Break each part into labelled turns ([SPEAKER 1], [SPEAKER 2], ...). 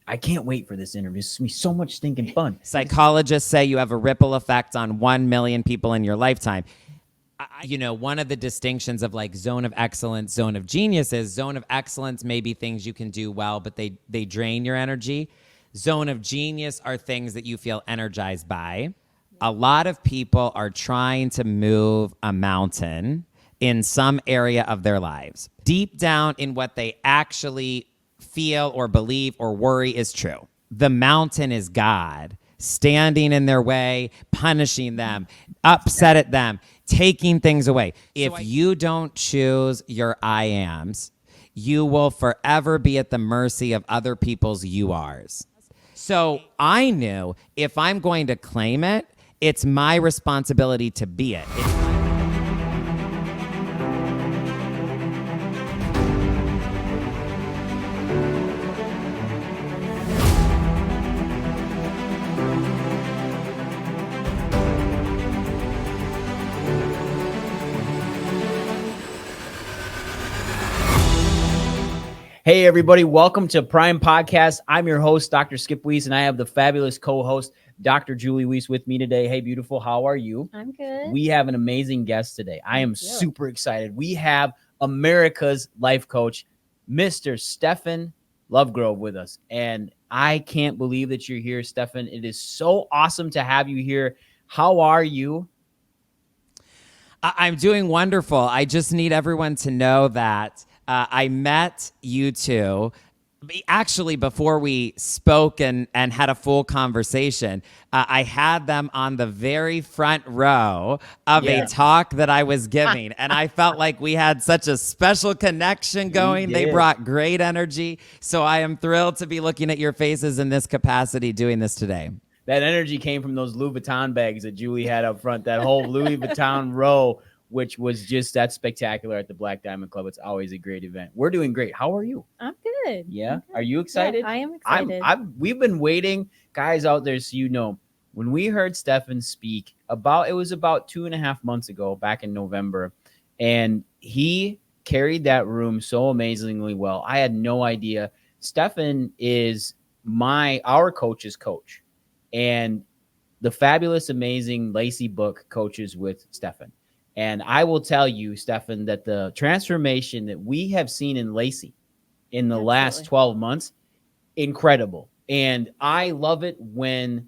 [SPEAKER 1] I can't wait for this interview. It's going to be so much stinking fun.
[SPEAKER 2] Psychologists say you have a ripple effect on 1 million people in your lifetime. One of the distinctions of like zone of excellence, zone of genius is zone of excellence may be things you can do well, but they drain your energy. Zone of genius are things that you feel energized by. A lot of people are trying to move a mountain in some area of their lives. Deep down in what they actually feel or believe or worry is true. The mountain is God standing in their way, punishing them, upset at them, taking things away. If you don't choose your I ams, you will forever be at the mercy of other people's you ares. So I knew if I'm going to claim it, it's my responsibility to be it.
[SPEAKER 1] Hey, everybody. Welcome to Prime Podcast. I'm your host, Dr. Skip Wyss, and I have the fabulous co-host, Dr. Julie Wyss, with me today. Hey, beautiful. How are you?
[SPEAKER 3] I'm good.
[SPEAKER 1] We have an amazing guest today. I am super excited. We have America's life coach, Mr. Stephen Lovegrove, with us. And I can't believe that you're here, Stephen. It is so awesome to have you here. How are you?
[SPEAKER 2] I'm doing wonderful. I just need everyone to know that I met you two actually before we spoke and had a full conversation. I had them on the very front row of a talk that I was giving, and I felt like we had such a special connection going. They brought great energy, so I am thrilled to be looking at your faces in this capacity doing this today.
[SPEAKER 1] That energy came from those Louis Vuitton bags that Julie had up front, that whole Louis Vuitton row, which was just that spectacular at the Black Diamond Club. It's always a great event. We're doing great. How are you?
[SPEAKER 3] I'm good.
[SPEAKER 1] Yeah.
[SPEAKER 3] I'm good.
[SPEAKER 1] Are you excited?
[SPEAKER 3] Yeah, I am excited.
[SPEAKER 1] We've been waiting, guys out there, so you know, when we heard Stephen speak it was about 2.5 months ago, back in November, and he carried that room so amazingly well. I had no idea. Stephen is our coach's coach, and the fabulous, amazing Lacey book coaches with Stephen. And I will tell you, Stephen, that the transformation that we have seen in Lacey in the last 12 months, incredible. And I love it when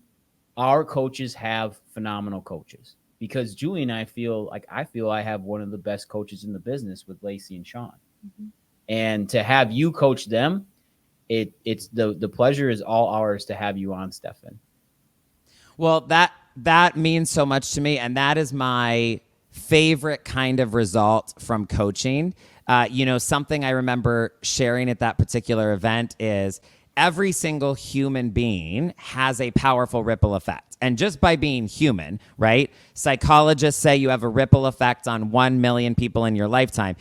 [SPEAKER 1] our coaches have phenomenal coaches, because Julie and I feel I have one of the best coaches in the business with Lacey and Sean. Mm-hmm. And to have you coach them, it's the pleasure is all ours to have you on, Stephen.
[SPEAKER 2] Well, that means so much to me, and that is my favorite kind of result from coaching. Something I remember sharing at that particular event is every single human being has a powerful ripple effect. And just by being human, right? Psychologists say you have a ripple effect on 1 million people in your lifetime.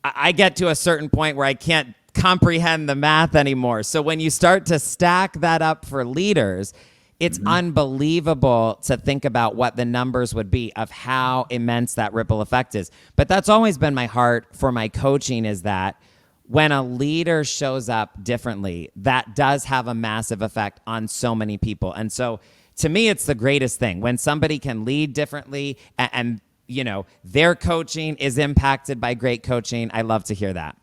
[SPEAKER 2] I get to a certain point where I can't comprehend the math anymore. So when you start to stack that up for leaders, it's unbelievable to think about what the numbers would be of how immense that ripple effect is. But that's always been my heart for my coaching, is that when a leader shows up differently, that does have a massive effect on so many people. And so to me, it's the greatest thing when somebody can lead differently and their coaching is impacted by great coaching. I love to hear that.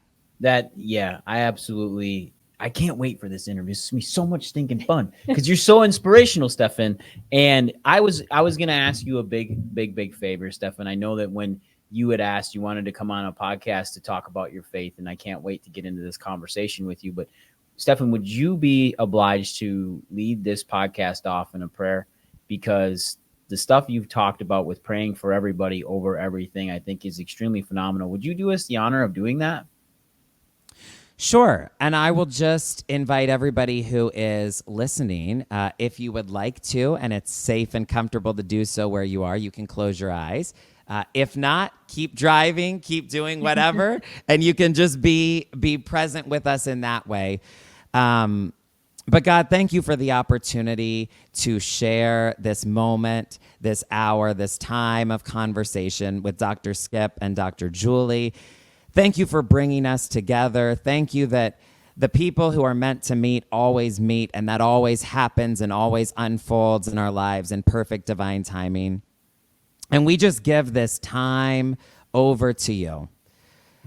[SPEAKER 1] I can't wait for this interview. It's going to be so much stinking fun because you're so inspirational, Stephen. And I was going to ask you a big favor, Stephen. I know that when you had asked, you wanted to come on a podcast to talk about your faith, and I can't wait to get into this conversation with you. But Stephen, would you be obliged to lead this podcast off in a prayer? Because the stuff you've talked about with praying for everybody over everything, I think is extremely phenomenal. Would you do us the honor of doing that?
[SPEAKER 2] Sure. And I will just invite everybody who is listening, if you would like to, and it's safe and comfortable to do so where you are, you can close your eyes. If not, keep driving, keep doing whatever, and you can just be present with us in that way. But God, thank you for the opportunity to share this moment, this hour, this time of conversation with Dr. Skip and Dr. Julie. Thank you for bringing us together. Thank you that the people who are meant to meet always meet, and that always happens and always unfolds in our lives in perfect divine timing. And we just give this time over to you.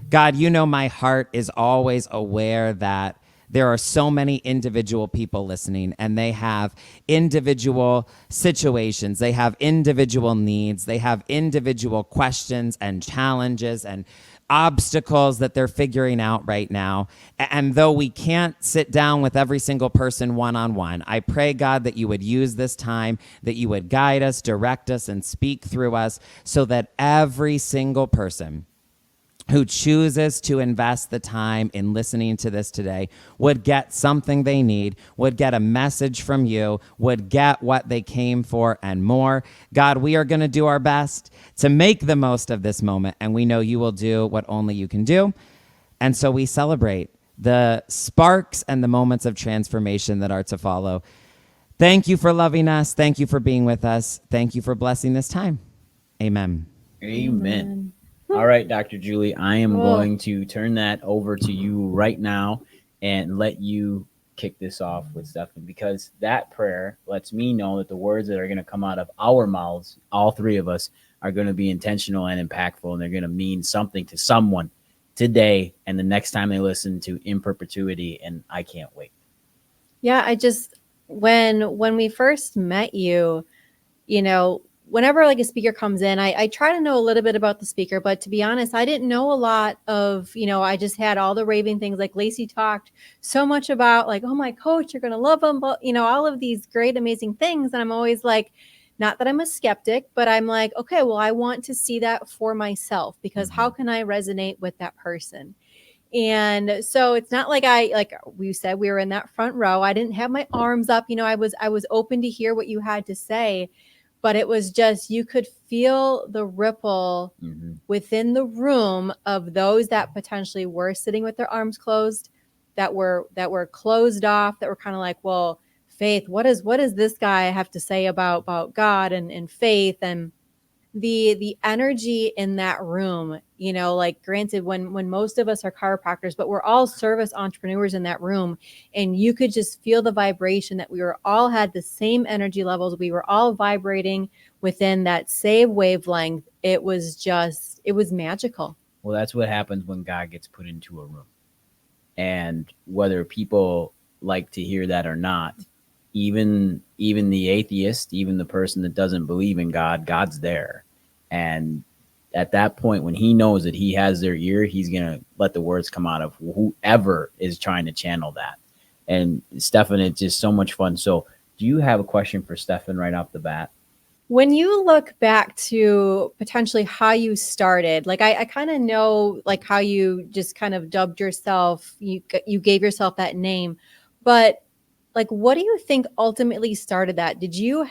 [SPEAKER 2] God, you know my heart is always aware that there are so many individual people listening, and they have individual situations. They have individual needs. They have individual questions and challenges and obstacles that they're figuring out right now. And though we can't sit down with every single person one-on-one, I pray, God, that you would use this time, that you would guide us, direct us, and speak through us so that every single person who chooses to invest the time in listening to this today would get something they need, would get a message from you, would get what they came for and more. God, we are going to do our best to make the most of this moment, and we know you will do what only you can do. And so we celebrate the sparks and the moments of transformation that are to follow. Thank you for loving us. Thank you for being with us. Thank you for blessing this time. Amen.
[SPEAKER 1] Amen. All right, Dr. Julie, I am going to turn that over to you right now and let you kick this off with Stephen, because that prayer lets me know that the words that are going to come out of our mouths, all three of us, are going to be intentional and impactful, and they're going to mean something to someone today and the next time they listen to in perpetuity, and I can't wait.
[SPEAKER 3] Yeah, I just, when we first met you, you know, whenever like a speaker comes in, I try to know a little bit about the speaker, but to be honest, I didn't know a lot of, you know, I just had all the raving things. Like Lacey talked so much about like, oh, my coach, you're going to love him. But, you know, all of these great, amazing things. And I'm always like, not that I'm a skeptic, but I'm like, okay, well, I want to see that for myself, because how can I resonate with that person? And so it's not like like we said, we were in that front row. I didn't have my arms up. You know, I was open to hear what you had to say. But it was just, you could feel the ripple within the room of those that potentially were sitting with their arms closed, that were closed off, that were kind of like, well, Faith, what does this guy have to say about God and faith? And the energy in that room, you know, like granted, when most of us are chiropractors, but we're all service entrepreneurs in that room, and you could just feel the vibration that we were all had the same energy levels. We were all vibrating within that same wavelength. It was magical.
[SPEAKER 1] Well, that's what happens when God gets put into a room. And whether people like to hear that or not, even the atheist, even the person that doesn't believe in God, God's there. And at that point, when he knows that he has their ear, he's going to let the words come out of whoever is trying to channel that. And Stephen, it's just so much fun. So do you have a question for Stephen right off the bat?
[SPEAKER 3] When you look back to potentially how you started, like I kind of know like how you just kind of dubbed yourself, you gave yourself that name, but like, what do you think ultimately started that? Did you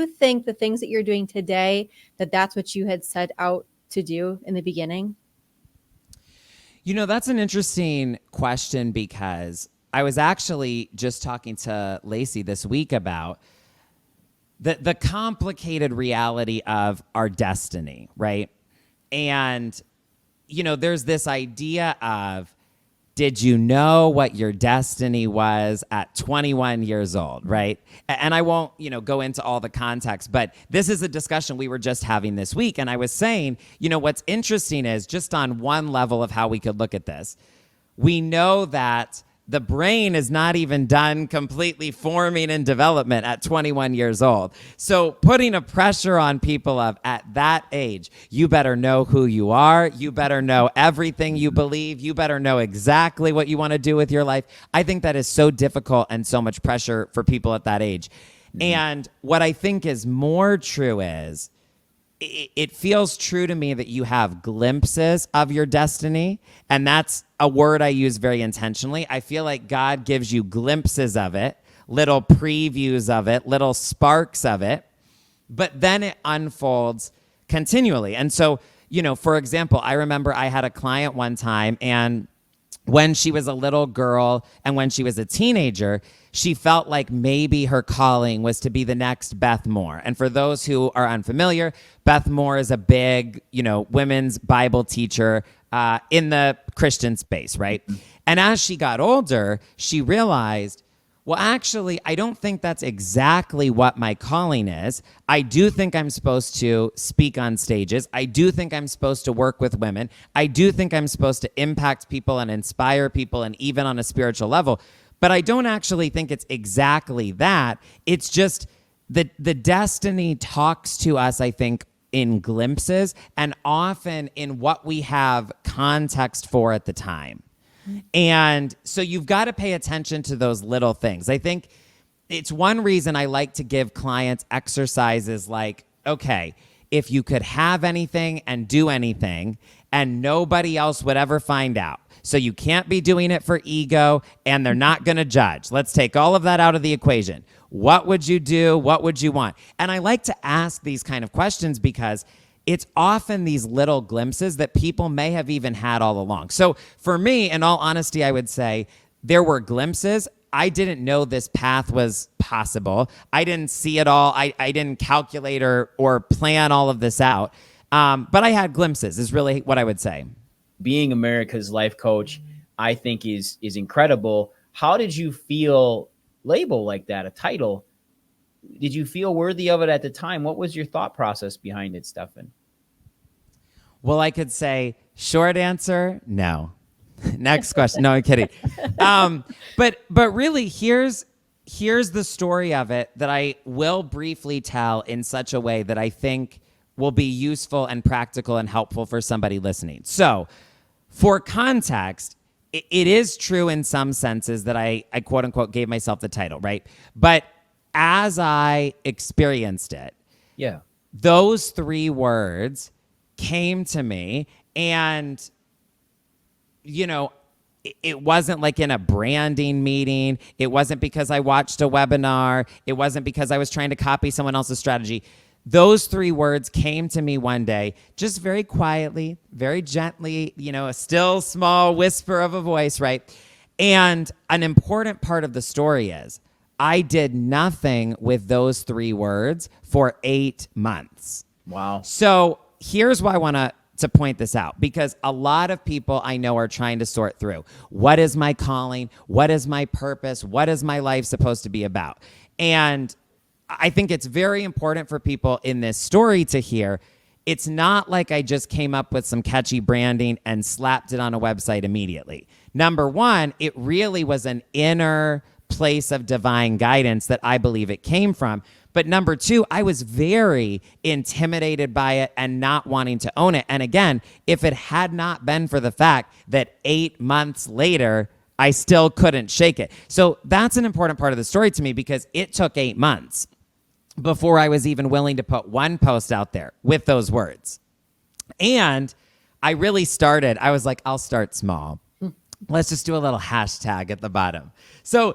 [SPEAKER 3] think the things that you're doing today, that's what you had set out to do in the beginning?
[SPEAKER 2] You know, that's an interesting question, because I was actually just talking to Lacey this week about the complicated reality of our destiny, right? And, you know, there's this idea of, did you know what your destiny was at 21 years old, right? And I won't, you know, go into all the context, but this is a discussion we were just having this week. And I was saying, you know, what's interesting is just on one level of how we could look at this, we know that the brain is not even done completely forming and development at 21 years old. So putting a pressure on people of at that age, you better know who you are. You better know everything you believe. You better know exactly what you want to do with your life. I think that is so difficult and so much pressure for people at that age. And what I think is more true is, it feels true to me that you have glimpses of your destiny, and that's a word I use very intentionally. I feel like God gives you glimpses of it, little previews of it, little sparks of it, but then it unfolds continually. And so, you know, for example, I remember I had a client one time, and when she was a little girl and when she was a teenager, she felt like maybe her calling was to be the next Beth Moore. And for those who are unfamiliar, Beth Moore is a big, you know, women's Bible teacher in the Christian space, right? And as she got older, she realized, well, actually, I don't think that's exactly what my calling is. I do think I'm supposed to speak on stages. I do think I'm supposed to work with women. I do think I'm supposed to impact people and inspire people, and even on a spiritual level. But I don't actually think it's exactly that. It's just the destiny talks to us, I think, in glimpses and often in what we have context for at the time. And so you've got to pay attention to those little things. I think it's one reason I like to give clients exercises like, okay, if you could have anything and do anything and nobody else would ever find out. So you can't be doing it for ego and they're not going to judge. Let's take all of that out of the equation. What would you do? What would you want? And I like to ask these kind of questions because it's often these little glimpses that people may have even had all along. So for me, in all honesty, I would say there were glimpses. I didn't know this path was possible. I didn't see it all. I didn't calculate or plan all of this out. But I had glimpses is really what I would say.
[SPEAKER 1] Being America's life coach, I think is incredible. How did you feel labeled like that, a title? Did you feel worthy of it at the time? What was your thought process behind it, Stefan?
[SPEAKER 2] Well, I could say short answer, no. Next question. No, I'm kidding. But really, here's the story of it that I will briefly tell in such a way that I think will be useful and practical and helpful for somebody listening. So, for context, it is true in some senses that I quote unquote gave myself the title, right? But as I experienced it,
[SPEAKER 1] yeah,
[SPEAKER 2] those 3 words came to me, and it wasn't like in a branding meeting. It wasn't because I watched a webinar. It wasn't because I was trying to copy someone else's strategy. Those 3 words came to me one day, just very quietly, very gently, a still small whisper of a voice, right? And an important part of the story is I did nothing with those 3 words for 8 months.
[SPEAKER 1] Wow.
[SPEAKER 2] So here's why I want to point this out, because a lot of people I know are trying to sort through, what is my calling? What is my purpose? What is my life supposed to be about? And I think it's very important for people in this story to hear, it's not like I just came up with some catchy branding and slapped it on a website immediately. Number one, it really was an inner place of divine guidance that I believe it came from. But number two, I was very intimidated by it and not wanting to own it. And again, if it had not been for the fact that 8 months later, I still couldn't shake it. So that's an important part of the story to me, because it took 8 months before I was even willing to put one post out there with those words. And I really started, I was like, I'll start small. Let's just do a little hashtag at the bottom. So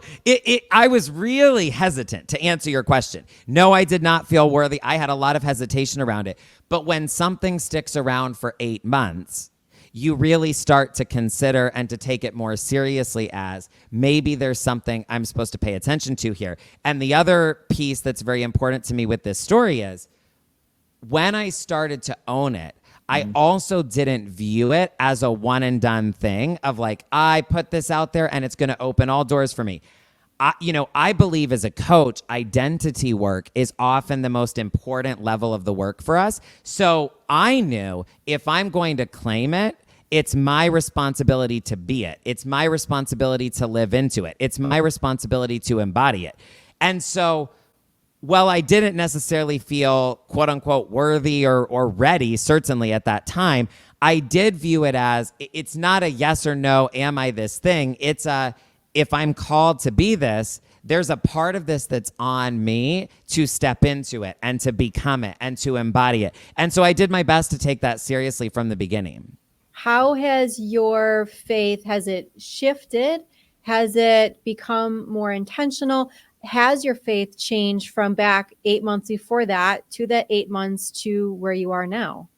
[SPEAKER 2] I was really hesitant to answer your question. No, I did not feel worthy. I had a lot of hesitation around it. But when something sticks around for 8 months, you really start to consider and to take it more seriously as maybe there's something I'm supposed to pay attention to here. And the other piece that's very important to me with this story is when I started to own it, I also didn't view it as a one and done thing of like, I put this out there and it's going to open all doors for me. I believe as a coach, identity work is often the most important level of the work for us. So I knew if I'm going to claim it, it's my responsibility to be it. It's my responsibility to live into it. It's my responsibility to embody it. And so while I didn't necessarily feel quote unquote worthy or ready, certainly at that time, I did view it as it's not a yes or no, am I this thing? It's a, if I'm called to be this, there's a part of this that's on me to step into it and to become it and to embody it. And so I did my best to take that seriously from the beginning.
[SPEAKER 3] How has your faith, has it shifted? Has it become more intentional? Has your faith changed from back 8 months before that to the 8 months to where you are now?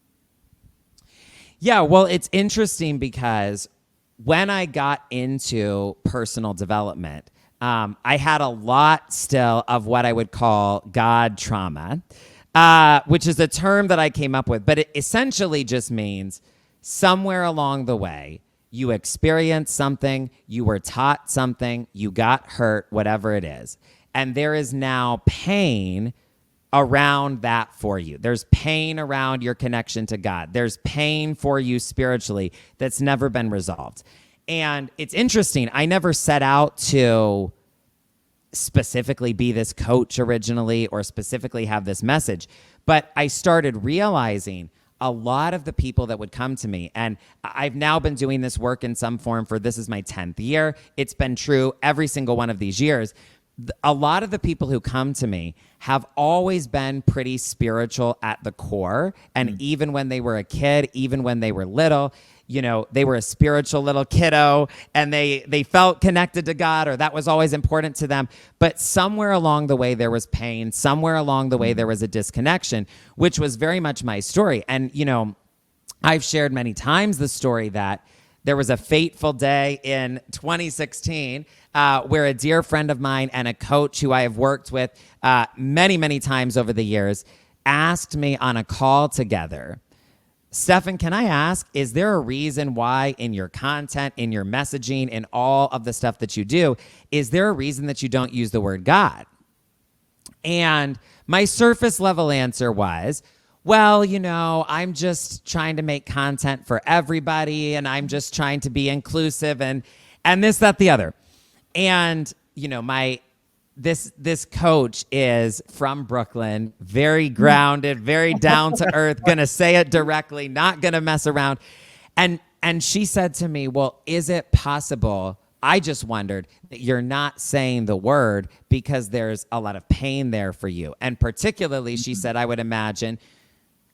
[SPEAKER 2] Yeah, well, it's interesting because when I got into personal development, I had a lot still of what I would call God trauma, which is a term that I came up with, but it essentially just means somewhere along the way, you experienced something, you were taught something, you got hurt, whatever it is. And there is now pain around that for you. There's pain around your connection to God. There's pain for you spiritually that's never been resolved. And it's interesting. I never set out to specifically be this coach originally or specifically have this message, but I started realizing a lot of the people that would come to me, and I've now been doing this work in some form for, this is my 10th year. It's been true every single one of these years. A lot of the people who come to me have always been pretty spiritual at the core. And even when they were a kid, even when they were little, you know, they were a spiritual little kiddo and they felt connected to God, or that was always important to them. But somewhere along the way, there was pain. Somewhere along the way, there was a disconnection, which was very much my story. And, you know, I've shared many times the story that there was a fateful day in 2016 where a dear friend of mine and a coach who I have worked with many, many times over the years asked me on a call together, Stefan, can I ask, is there a reason why in your content, in your messaging, in all of the stuff that you do, is there a reason that you don't use the word God? And my surface level answer was, well, you know, I'm just trying to make content for everybody, and I'm just trying to be inclusive and this, that, the other. And, you know, this coach is from Brooklyn, very grounded, very down to earth, gonna say it directly, not gonna mess around. And she said to me, well, is it possible, I just wondered, that you're not saying the word because there's a lot of pain there for you? And particularly, she said, I would imagine,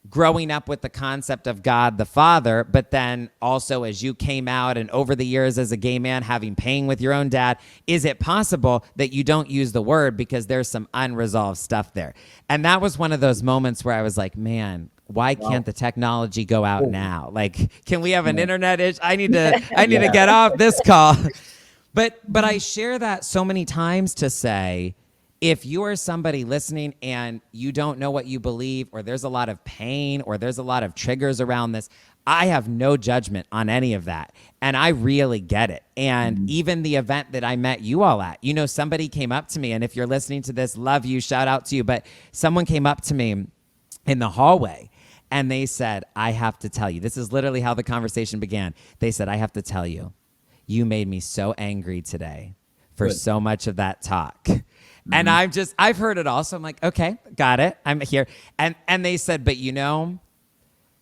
[SPEAKER 2] growing up with the concept of God the Father, but then also as you came out and over the years as a gay man having pain with your own dad, is it possible that you don't use the word because there's some unresolved stuff there? And that was one of those moments where I was like, man, why can't the technology go out now? Like, can we have an internet issue? I need to get off this call. But I share that so many times to say, if you are somebody listening and you don't know what you believe, or there's a lot of pain, or there's a lot of triggers around this, I have no judgment on any of that. And I really get it. And even the event that I met you all at, you know, somebody came up to me, and if you're listening to this, love you, shout out to you. But someone came up to me in the hallway and they said, I have to tell you, this is literally how the conversation began. They said, I have to tell you, you made me so angry today for so much of that talk. And I've heard it all. So I'm like, okay, got it. I'm here. And they said, but you know,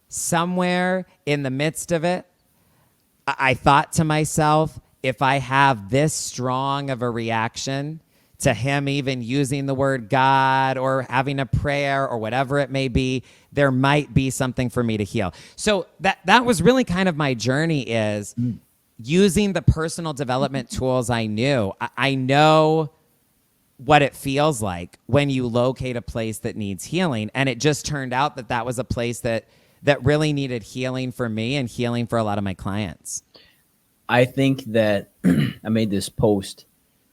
[SPEAKER 2] somewhere in the midst of it, I thought to myself, if I have this strong of a reaction to him even using the word God or having a prayer or whatever it may be, there might be something for me to heal. So that was really kind of my journey, is using the personal development tools I knew. I know what it feels like when you locate a place that needs healing. And it just turned out that that was a place that really needed healing for me and healing for a lot of my clients.
[SPEAKER 1] I think that I made this post.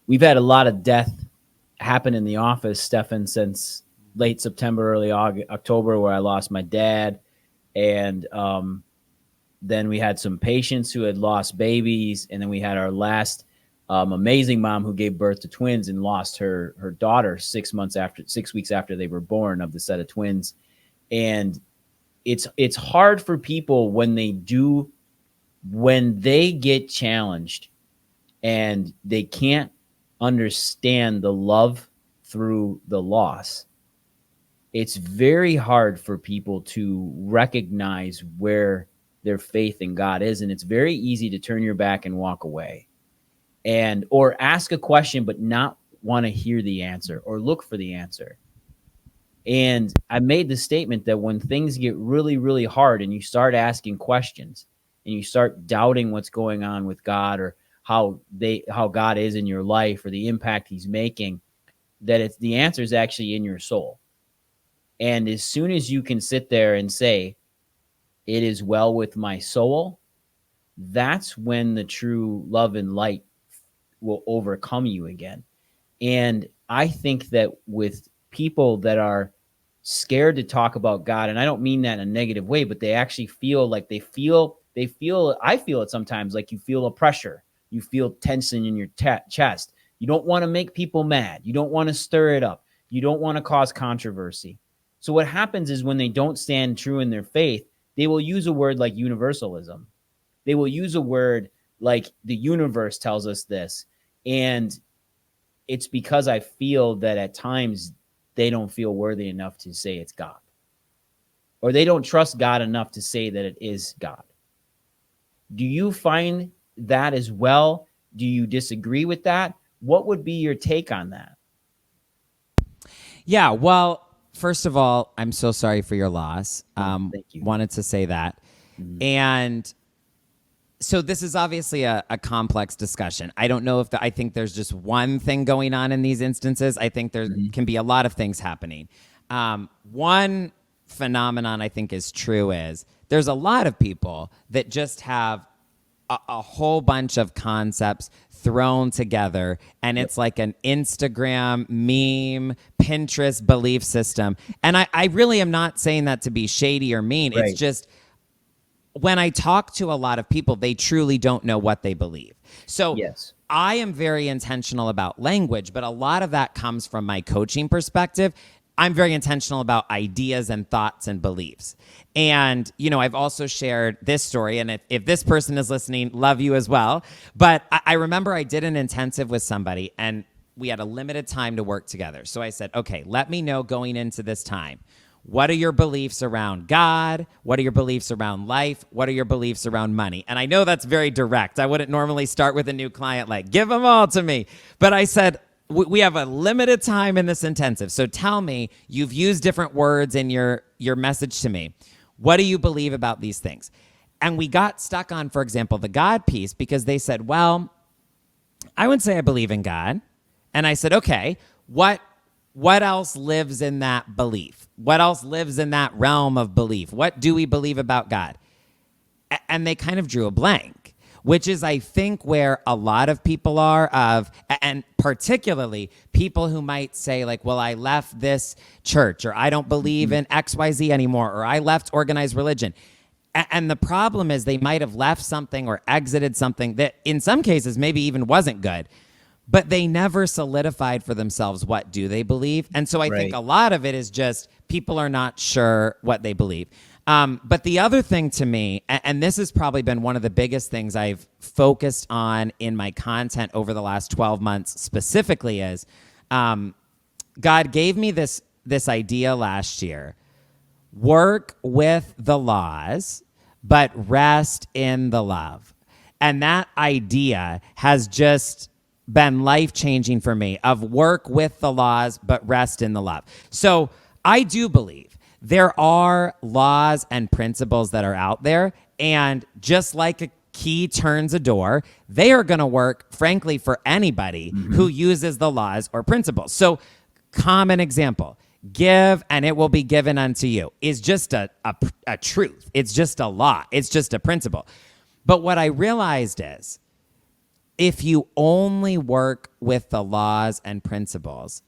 [SPEAKER 1] We've had a lot of death happen in the office, Stefan, since late September, early October, where I lost my dad. And then we had some patients who had lost babies. And then we had our last amazing mom who gave birth to twins and lost her daughter 6 weeks after they were born, of the set of twins. And it's hard for people when they get challenged and they can't understand the love through the loss. It's very hard for people to recognize where their faith in God is. And it's very easy to turn your back and walk away, or ask a question, but not want to hear the answer or look for the answer. And I made the statement that when things get really, really hard and you start asking questions and you start doubting what's going on with God, or how God is in your life, or the impact he's making, that the answer is actually in your soul. And as soon as you can sit there and say, it is well with my soul, that's when the true love and light will overcome you again. And I think that with people that are scared to talk about God, and I don't mean that in a negative way, but they actually feel like they feel I feel it sometimes, like you feel a pressure. You feel tension in your chest. You don't want to make people mad. You don't want to stir it up. You don't want to cause controversy. So what happens is when they don't stand true in their faith, they will use a word like universalism. They will use a word like the universe tells us this. And it's because I feel that at times they don't feel worthy enough to say it's God. Or they don't trust God enough to say that it is God. Do you find that as well? Do you disagree with that? What would be your take on that?
[SPEAKER 2] Yeah, well, first of all, I'm so sorry for your loss.
[SPEAKER 1] Thank you.
[SPEAKER 2] Wanted to say that. Mm-hmm. And so this is obviously a complex discussion. I don't know if I think there's just one thing going on in these instances. I think there can be a lot of things happening. One phenomenon I think is true is there's a lot of people that just have a whole bunch of concepts thrown together, and it's like an Instagram meme, Pinterest belief system. And I really am not saying that to be shady or mean. Right. It's just when I talk to a lot of people, they truly don't know what they believe. So yes. I am very intentional about language, but a lot of that comes from my coaching perspective. I'm very intentional about ideas and thoughts and beliefs. And, you know, I've also shared this story, and if this person is listening, love you as well. But I remember I did an intensive with somebody, and we had a limited time to work together. So I said, okay, let me know going into this time, what are your beliefs around God? What are your beliefs around life? What are your beliefs around money? And I know that's very direct. I wouldn't normally start with a new client like, give them all to me. But I said, we have a limited time in this intensive. So tell me, you've used different words in your message to me. What do you believe about these things? And we got stuck on, for example, the God piece, because they said, well, I would say I believe in God. And I said, okay, what else lives in that belief? What else lives in that realm of belief? What do we believe about God? And they kind of drew a blank, which is, I think, where a lot of people are and particularly people who might say like, well, I left this church, or I don't believe in XYZ anymore, or I left organized religion. And the problem is they might have left something or exited something that in some cases maybe even wasn't good, but they never solidified for themselves what do they believe. And so I think a lot of it is just people are not sure what they believe. But the other thing to me, and this has probably been one of the biggest things I've focused on in my content over the last 12 months specifically is God gave me this idea last year: work with the laws, but rest in the love. And that idea has just been life-changing for me, of work with the laws, but rest in the love. So I do believe there are laws and principles that are out there, and just like a key turns a door, they are going to work, frankly, for anybody who uses the laws or principles. So common example, give and it will be given unto you, is just a truth. It's just a law. It's just a principle. But what I realized is, if you only work with the laws and principles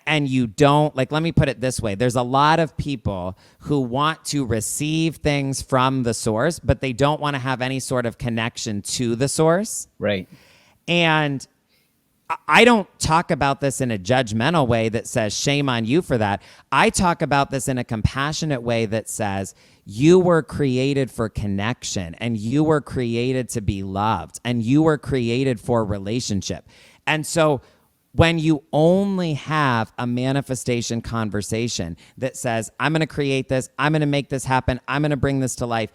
[SPEAKER 2] and you don't, like, let me put it this way. There's a lot of people who want to receive things from the source, but they don't want to have any sort of connection to the source. Right. And I don't talk about this in a judgmental way that says shame on you for that. I talk about this in a compassionate way that says you were created for connection, and you were created to be loved, and you were created for relationship. And so when you only have a manifestation conversation that says, I'm going to create this, I'm going to make this happen, I'm going to bring this to life.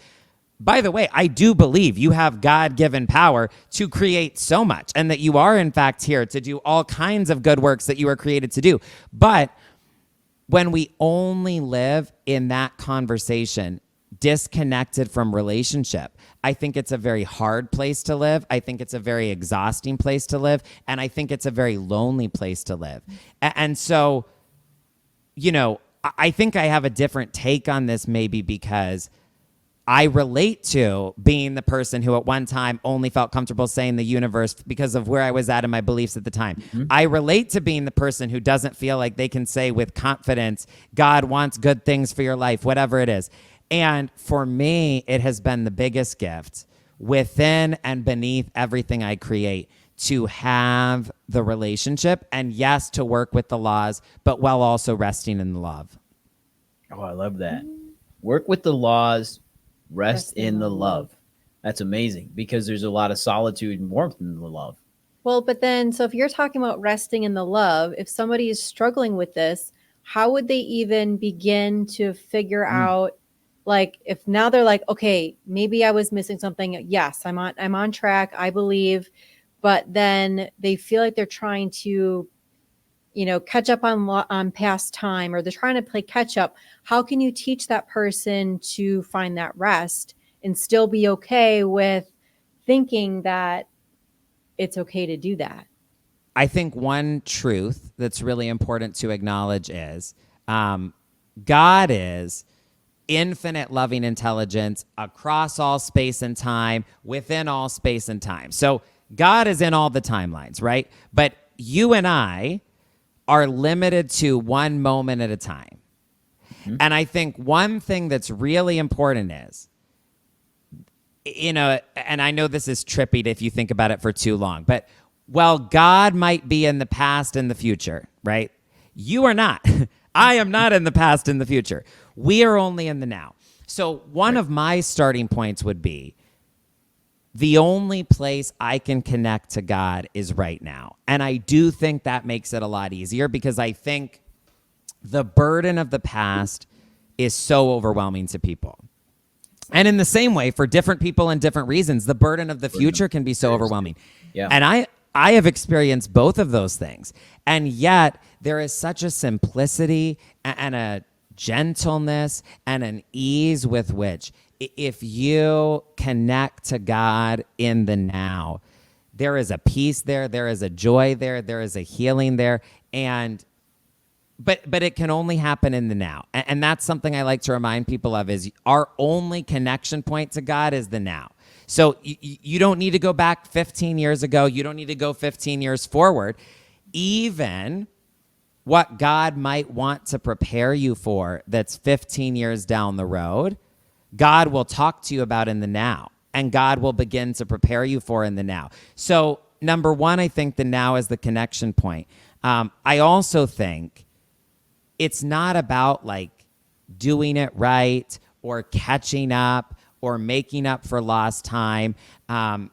[SPEAKER 2] By the way, I do believe you have God-given power to create so much, and that you are, in fact, here to do all kinds of good works that you were created to do. But when we only live in that conversation, disconnected from relationship, I think it's a very hard place to live. I think it's a very exhausting place to live. And I think it's a very lonely place to live. And so, you know, I think I have a different take on this, maybe because I relate to being the person who at one time only felt comfortable saying the universe because of where I was at in my beliefs at the time. I relate to being the person who doesn't feel like they can say with confidence, God wants good things for your life, whatever it is. And for me, it has been the biggest gift within and beneath everything I create to have the relationship, and yes, to work with the laws, but while also resting in the love.
[SPEAKER 1] Oh, I love that. Work with the laws, rest in the love. That's amazing, because there's a lot of solitude and warmth in the love.
[SPEAKER 3] Well, but then, so if you're talking about resting in the love, if somebody is struggling with this, how would they even begin to figure out, like, if now they're like, okay, maybe I was missing something. Yes, I'm on track, I believe, but then they feel like they're trying to, catch up on past time, or they're trying to play catch up. How can you teach that person to find that rest and still be okay with thinking that it's okay to do that?
[SPEAKER 2] I think one truth that's really important to acknowledge is God is infinite loving intelligence across all space and time, within all space and time. So God is in all the timelines, right? But you and I are limited to one moment at a time. And I think one thing that's really important is, and I know this is trippy if you think about it for too long, but while God might be in the past and the future, right? You are not. I am not in the past and the future. We are only in the now. So one of my starting points would be, the only place I can connect to God is right now. And I do think that makes it a lot easier, because I think the burden of the past is so overwhelming to people. And in the same way, for different people and different reasons, the burden of the future can be so overwhelming.
[SPEAKER 1] Yeah.
[SPEAKER 2] And I have experienced both of those things. And yet there is such a simplicity and a gentleness and an ease with which, if you connect to God in the now, there is a peace there, there is a joy there, there is a healing there. And but it can only happen in the now. And that's something I like to remind people of, is our only connection point to God is the now. So you don't need to go back 15 years ago. You don't need to go 15 years forward. Even what God might want to prepare you for that's 15 years down the road, God will talk to you about in the now, and God will begin to prepare you for in the now. So number one, I think the now is the connection point. I also think it's not about like doing it right or catching up or making up for lost time. I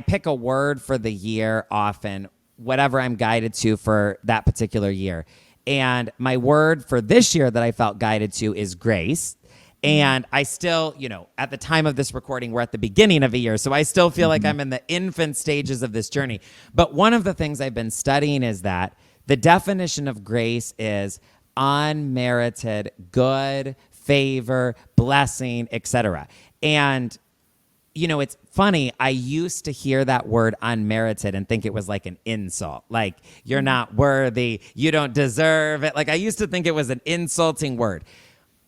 [SPEAKER 2] pick a word for the year often, whatever I'm guided to for that particular year. And my word for this year that I felt guided to is grace. And I still, at the time of this recording, we're at the beginning of a year. So I still feel like I'm in the infant stages of this journey. But one of the things I've been studying is that the definition of grace is unmerited good, favor, blessing, etc. And, it's funny. I used to hear that word unmerited and think it was like an insult. Like, you're not worthy. You don't deserve it. Like, I used to think it was an insulting word.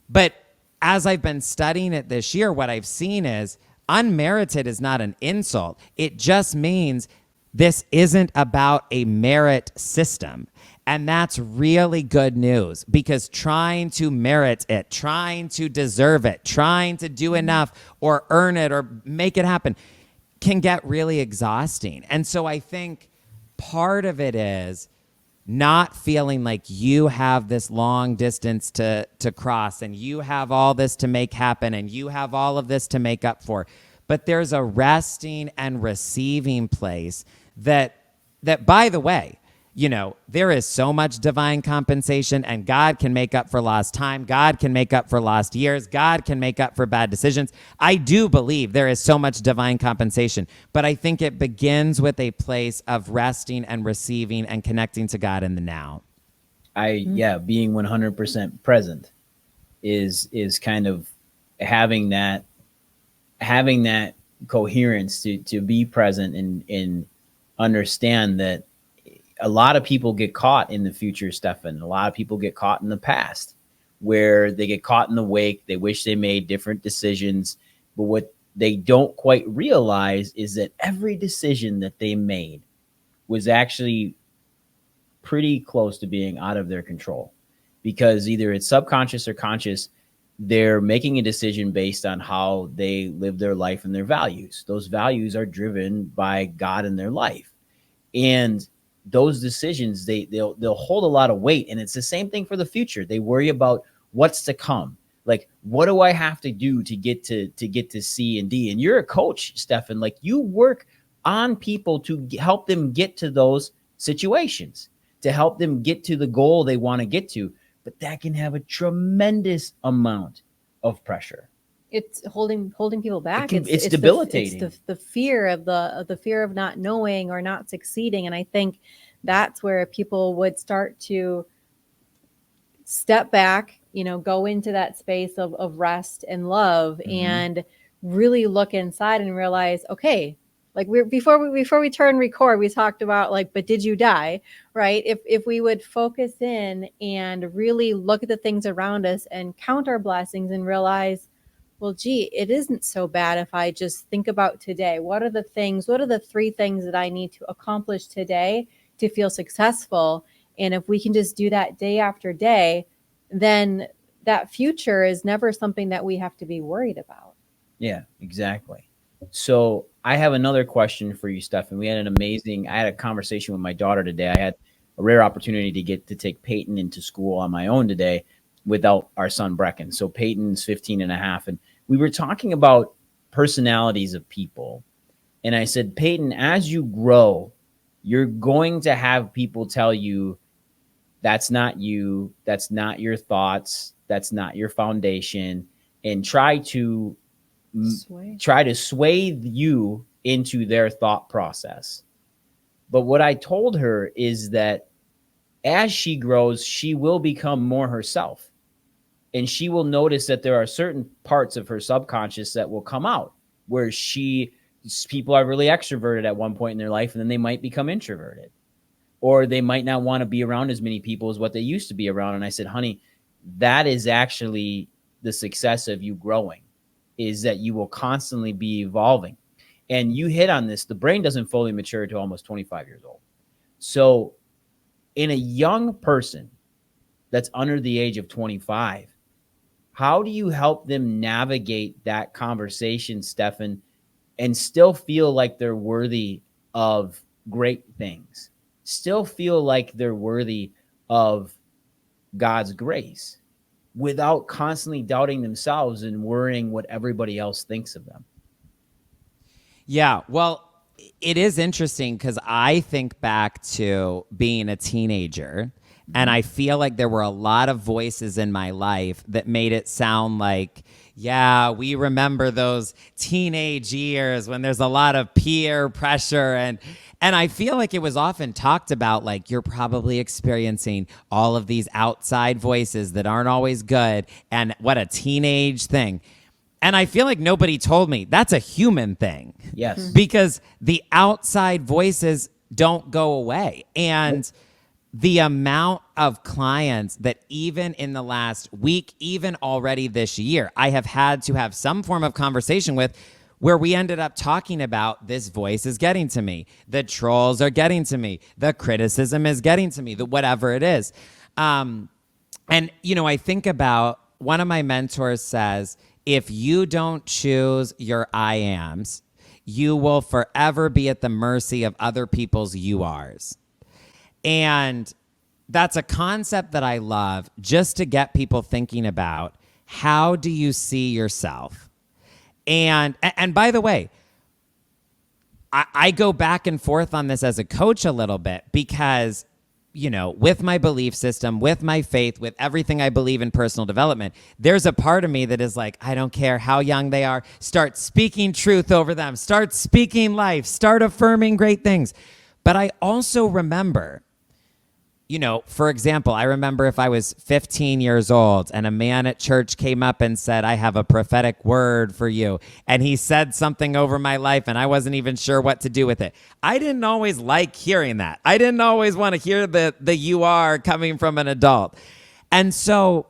[SPEAKER 2] But as I've been studying it this year, what I've seen is unmerited is not an insult. It just means this isn't about a merit system. And that's really good news, because trying to merit it, trying to deserve it, trying to do enough or earn it or make it happen can get really exhausting. And so I think part of it is not feeling like you have this long distance to cross, and you have all this to make happen, and you have all of this to make up for. But there's a resting and receiving place that by the way, there is so much divine compensation, and God can make up for lost time. God can make up for lost years. God can make up for bad decisions. I do believe there is so much divine compensation, but I think it begins with a place of resting and receiving and connecting to God in the now.
[SPEAKER 1] Being 100% present is kind of having that coherence to be present and understand that a lot of people get caught in the future, Stefan. A lot of people get caught in the past, where they get caught in the wake. They wish they made different decisions. But what they don't quite realize is that every decision that they made was actually pretty close to being out of their control, because either it's subconscious or conscious. they're making a decision based on how they live their life and their values. Those values are driven by God in their life. And those decisions, they'll hold a lot of weight. And it's the same thing for the future. They worry about what's to come. Like, what do I have to do to get to C and D? And you're a coach, Stefan. Like, you work on people to help them get to those situations, to help them get to the goal they want to get to. But that can have a tremendous amount of pressure.
[SPEAKER 3] It's holding people back.
[SPEAKER 1] It's debilitating.
[SPEAKER 3] It's the fear of the fear of not knowing or not succeeding. And I think that's where people would start to step back, go into that space of rest and love, and really look inside and realize, okay, like before we turn record, we talked about like, but did you die? Right? If we would focus in and really look at the things around us and count our blessings and realize, well, gee, it isn't so bad if I just think about today. What are the 3 things that I need to accomplish today to feel successful? And if we can just do that day after day, then that future is never something that we have to be worried about.
[SPEAKER 1] Yeah, exactly. So I have another question for you, Stefan. I had a conversation with my daughter today. I had a rare opportunity to get to take Peyton into school on my own today without our son Brecken. So Peyton's 15 and a half. And we were talking about personalities of people. And I said, Peyton, as you grow, you're going to have people tell you, that's not you, that's not your thoughts, that's not your foundation, and try to sway you into their thought process. But what I told her is that as she grows, she will become more herself. And she will notice that there are certain parts of her subconscious that will come out where people are really extroverted at one point in their life, and then they might become introverted, or they might not want to be around as many people as what they used to be around. And I said, honey, that is actually the success of you growing, is that you will constantly be evolving. And you hit on this. The brain doesn't fully mature until almost 25 years old. So in a young person that's under the age of 25, how do you help them navigate that conversation, Stefan, and still feel like they're worthy of great things, still feel like they're worthy of God's grace without constantly doubting themselves and worrying what everybody else thinks of them?
[SPEAKER 2] Yeah, well, it is interesting because I think back to being a teenager, and I feel like there were a lot of voices in my life that made it sound like, yeah, we remember those teenage years when there's a lot of peer pressure. And I feel like it was often talked about like, you're probably experiencing all of these outside voices that aren't always good. And what a teenage thing. And I feel like nobody told me that's a human thing.
[SPEAKER 1] Yes.
[SPEAKER 2] Because the outside voices don't go away. And the amount of clients that even in the last week, even already this year, I have had to have some form of conversation with, where we ended up talking about, this voice is getting to me, the trolls are getting to me, the criticism is getting to me, the whatever it is. And, I think about, one of my mentors says, if you don't choose your I ams, you will forever be at the mercy of other people's you ares. And that's a concept that I love, just to get people thinking about, how do you see yourself? And by the way, I go back and forth on this as a coach a little bit because, with my belief system, with my faith, with everything I believe in personal development, there's a part of me that is like, I don't care how young they are. Start speaking truth over them. Start speaking life. Start affirming great things. But I also remember, for example, I remember if I was 15 years old and a man at church came up and said, I have a prophetic word for you. And he said something over my life and I wasn't even sure what to do with it. I didn't always like hearing that. I didn't always want to hear the you are coming from an adult. And so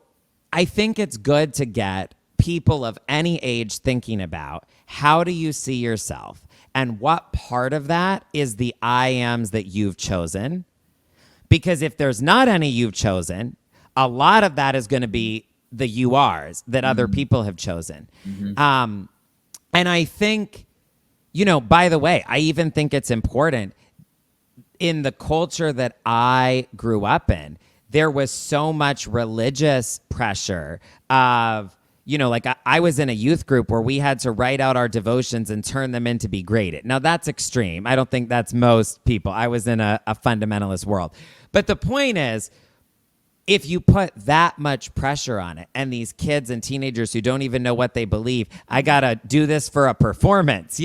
[SPEAKER 2] I think it's good to get people of any age thinking about, how do you see yourself? And what part of that is the I ams that you've chosen? Because if there's not any you've chosen, a lot of that is going to be the URs that other people have chosen. And I think, by the way, I even think it's important in the culture that I grew up in. There was so much religious pressure of, like I was in a youth group where we had to write out our devotions and turn them in to be graded. Now that's extreme. I don't think that's most people. I was in a fundamentalist world. But the point is, if you put that much pressure on it, and these kids and teenagers who don't even know what they believe, I got to do this for a performance,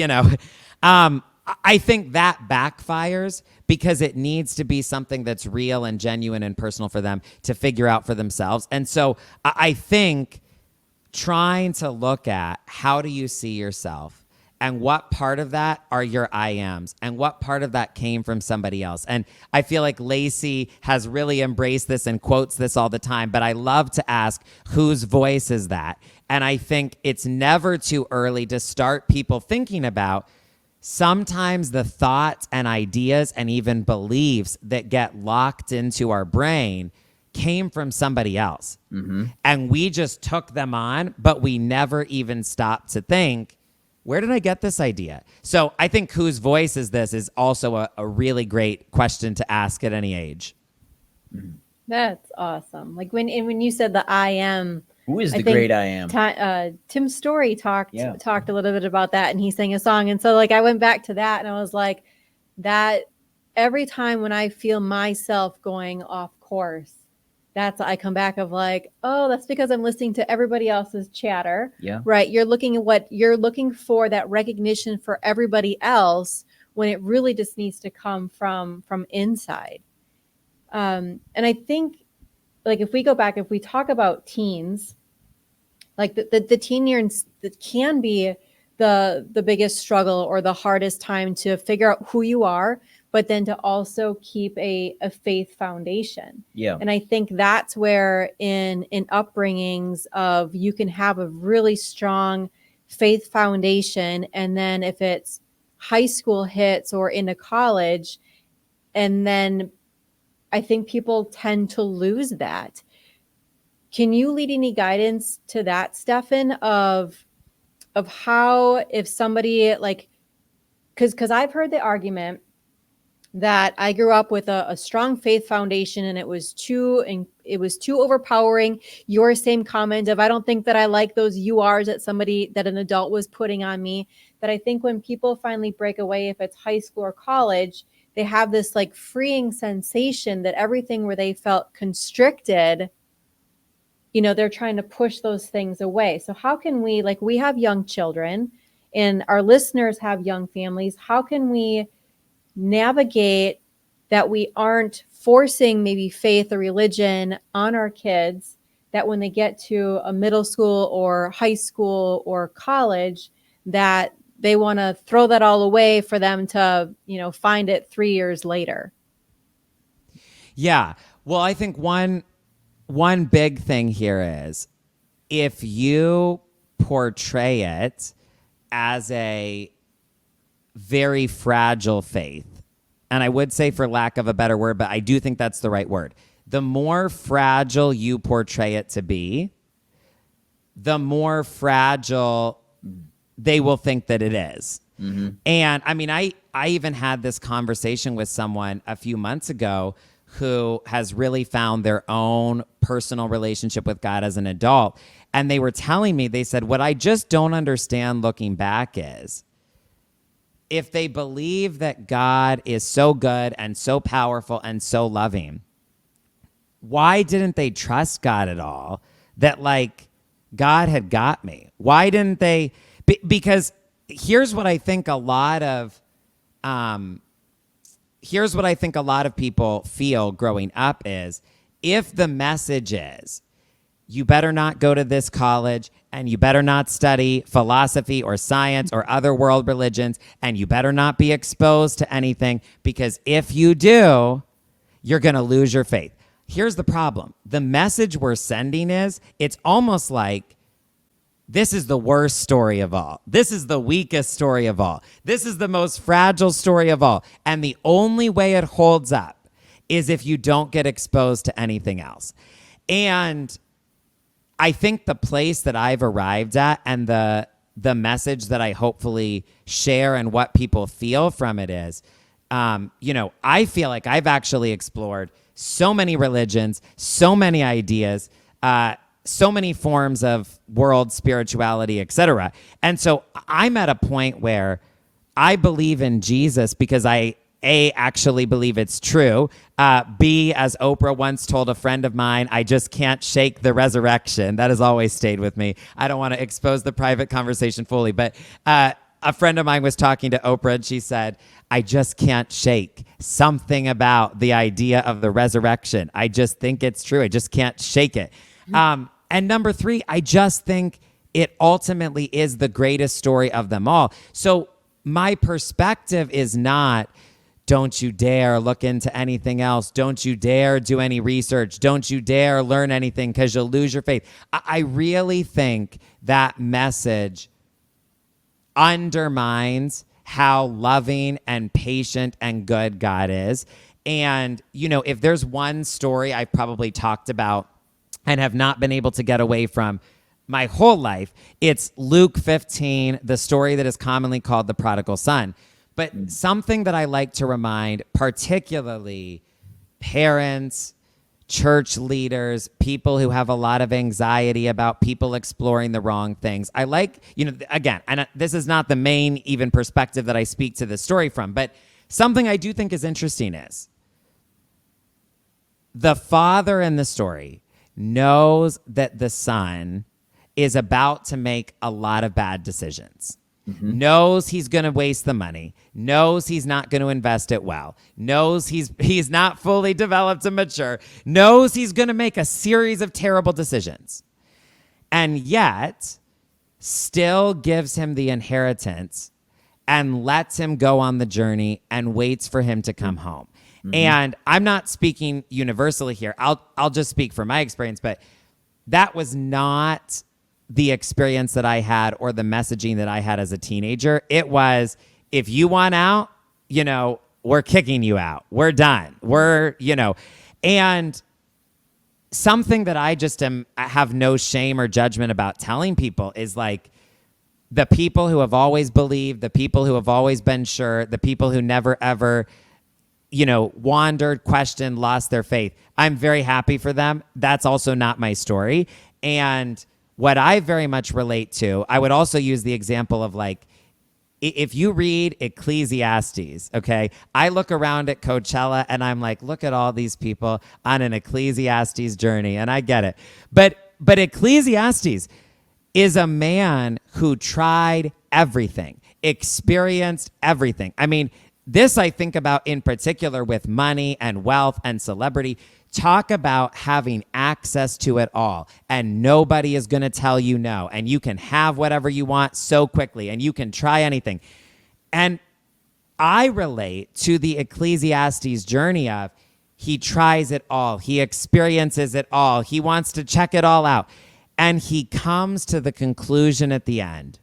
[SPEAKER 2] I think that backfires because it needs to be something that's real and genuine and personal for them to figure out for themselves. And so I think trying to look at how do you see yourself and what part of that are your I ams and what part of that came from somebody else. And I feel like Lacey has really embraced this and quotes this all the time, but I love to ask, whose voice is that? And I think it's never too early to start people thinking about sometimes the thoughts and ideas and even beliefs that get locked into our brain came from somebody else. And we just took them on, but we never even stopped to think, where did I get this idea? So I think whose voice is this is also a really great question to ask at any age.
[SPEAKER 3] That's awesome. Like when you said the I am.
[SPEAKER 1] Who is the great I am?
[SPEAKER 3] Tim Story talked a little bit about that, and he sang a song. And so like I went back to that and I was like, that every time when I feel myself going off course, I come back of like, oh, that's because I'm listening to everybody else's chatter.
[SPEAKER 1] Yeah.
[SPEAKER 3] Right. You're looking at what you're looking for, that recognition for everybody else, when it really just needs to come from inside. And I think, like, if we go back, if we talk about teens, like the teen years, that can be the biggest struggle or the hardest time to figure out who you are, but then to also keep a faith foundation.
[SPEAKER 1] Yeah.
[SPEAKER 3] And I think that's where in upbringings of, you can have a really strong faith foundation. And then if it's high school hits or into college, and then I think people tend to lose that. Can you lead any guidance to that, Stefan, of how, if somebody like, because I've heard the argument that I grew up with a strong faith foundation and it was too overpowering. Your same comment of, I don't think that I like those URs that an adult was putting on me. That I think when people finally break away, if it's high school or college, they have this like freeing sensation that everything where they felt constricted, they're trying to push those things away. So how can we, like, we have young children and our listeners have young families. How can we navigate that we aren't forcing maybe faith or religion on our kids, that when they get to a middle school or high school or college, that they want to throw that all away for them to, find it 3 years later?
[SPEAKER 2] Yeah. Well, I think one big thing here is, if you portray it as a very fragile faith, and I would say, for lack of a better word, but I do think that's the right word, the more fragile you portray it to be, the more fragile they will think that it is. And I mean, I even had this conversation with someone a few months ago who has really found their own personal relationship with God as an adult. And they were telling me, they said, what I just don't understand looking back is, if they believe that God is so good and so powerful and so loving, why didn't they trust God at all? That like God had got me. Why didn't they? Because here's what I think a lot of people feel growing up is, if the message is, you better not go to this college, and you better not study philosophy or science or other world religions, and you better not be exposed to anything, because if you do, you're going to lose your faith. Here's the problem. The message we're sending is, it's almost like, this is the worst story of all. This is the weakest story of all. This is the most fragile story of all. And the only way it holds up is if you don't get exposed to anything else. And I think the place that I've arrived at and the message that I hopefully share and what people feel from it is, I feel like I've actually explored so many religions, so many ideas, so many forms of world spirituality, etc. And so I'm at a point where I believe in Jesus because I actually believe it's true. B, as Oprah once told a friend of mine, I just can't shake the resurrection. That has always stayed with me. I don't want to expose the private conversation fully, but a friend of mine was talking to Oprah and she said, I just can't shake something about the idea of the resurrection. I just think it's true. I just can't shake it. And number 3, I just think it ultimately is the greatest story of them all. So my perspective is not, don't you dare look into anything else. Don't you dare do any research. Don't you dare learn anything because you'll lose your faith. I really think that message undermines how loving and patient and good God is. And, if there's one story I've probably talked about and have not been able to get away from my whole life, it's Luke 15, the story that is commonly called the Prodigal Son. But something that I like to remind, particularly parents, church leaders, people who have a lot of anxiety about people exploring the wrong things. I like, again, and this is not the main even perspective that I speak to this story from, but something I do think is interesting is the father in the story knows that the son is about to make a lot of bad decisions. Knows he's going to waste the money, knows he's not going to invest it well, knows he's not fully developed and mature, knows he's going to make a series of terrible decisions, and yet still gives him the inheritance and lets him go on the journey and waits for him to come home. And I'm not speaking universally here. I'll just speak from my experience, but that was not the experience that I had or the messaging that I had as a teenager. It was, if you want out, we're kicking you out. We're done. And something that I just have no shame or judgment about telling people is like, the people who have always believed, the people who have always been sure, the people who never ever, wandered, questioned, lost their faith. I'm very happy for them. That's also not my story. And what I very much relate to, I would also use the example of like, if you read Ecclesiastes, okay, I look around at Coachella and I'm like, look at all these people on an Ecclesiastes journey, and I get it. But Ecclesiastes is a man who tried everything, experienced everything. I mean, this I think about in particular with money and wealth and celebrity. Talk about having access to it all, and nobody is going to tell you no, and you can have whatever you want so quickly, and you can try anything. And I relate to the Ecclesiastes journey of he tries it all, he experiences it all, he wants to check it all out, and he comes to the conclusion at the end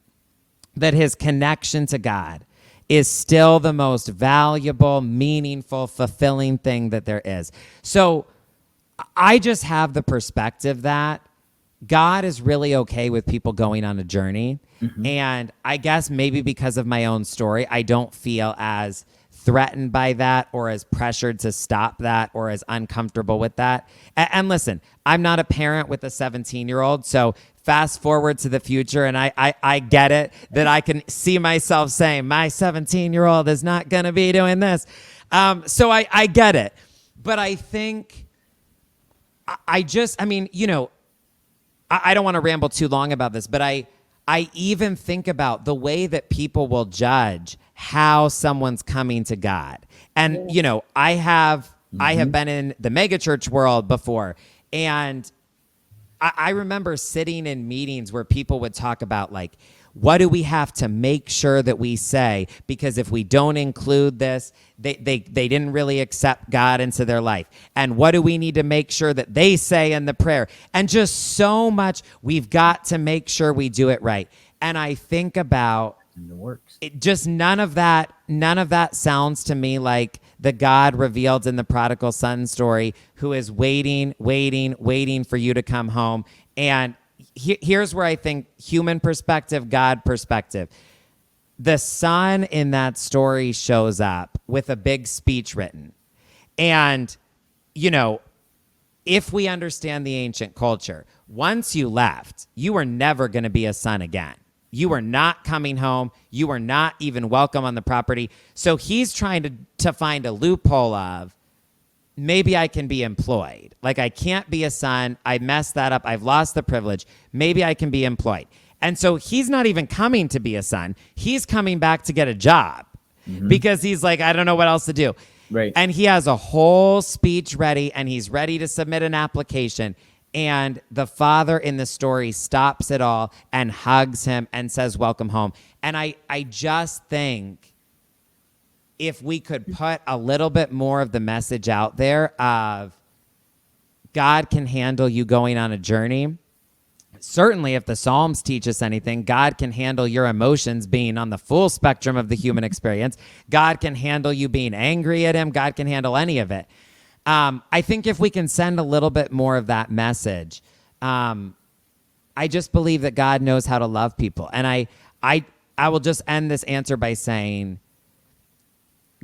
[SPEAKER 2] that his connection to God is still the most valuable, meaningful, fulfilling thing that there is. So I just have the perspective that God is really okay with people going on a journey. And I guess maybe because of my own story, I don't feel as threatened by that or as pressured to stop that or as uncomfortable with that. And listen, I'm not a parent with a 17-year-old, so fast forward to the future, and I get it that I can see myself saying, my 17-year-old is not going to be doing this. So I get it. But I think I don't want to ramble too long about this, but I even think about the way that people will judge how someone's coming to God. And, I have been in the megachurch world before, and I remember sitting in meetings where people would talk about like, what do we have to make sure that we say? Because if we don't include this, they didn't really accept God into their life. And what do we need to make sure that they say in the prayer? And just so much, we've got to make sure we do it right. And I think about
[SPEAKER 1] in the works.
[SPEAKER 2] Just none of that sounds to me like the God revealed in the prodigal son story, who is waiting for you to come home. And here's where I think human perspective, God perspective. The son in that story shows up with a big speech written. And, you know, if we understand the ancient culture, once you left, you were never going to be a son again. You were not coming home. You were not even welcome on the property. So he's trying to find a loophole of, maybe I can be employed. Like, I can't be a son. I messed that up. I've lost the privilege. Maybe I can be employed. And so he's not even coming to be a son. He's coming back to get a job because he's like, I don't know what else to do.
[SPEAKER 1] Right.
[SPEAKER 2] And he has a whole speech ready, and he's ready to submit an application. And the father in the story stops it all and hugs him and says, welcome home. And I just think if we could put a little bit more of the message out there of God can handle you going on a journey. Certainly, if the Psalms teach us anything, God can handle your emotions being on the full spectrum of the human experience. God can handle you being angry at him. God can handle any of it. I think if we can send a little bit more of that message, I just believe that God knows how to love people. And I will just end this answer by saying,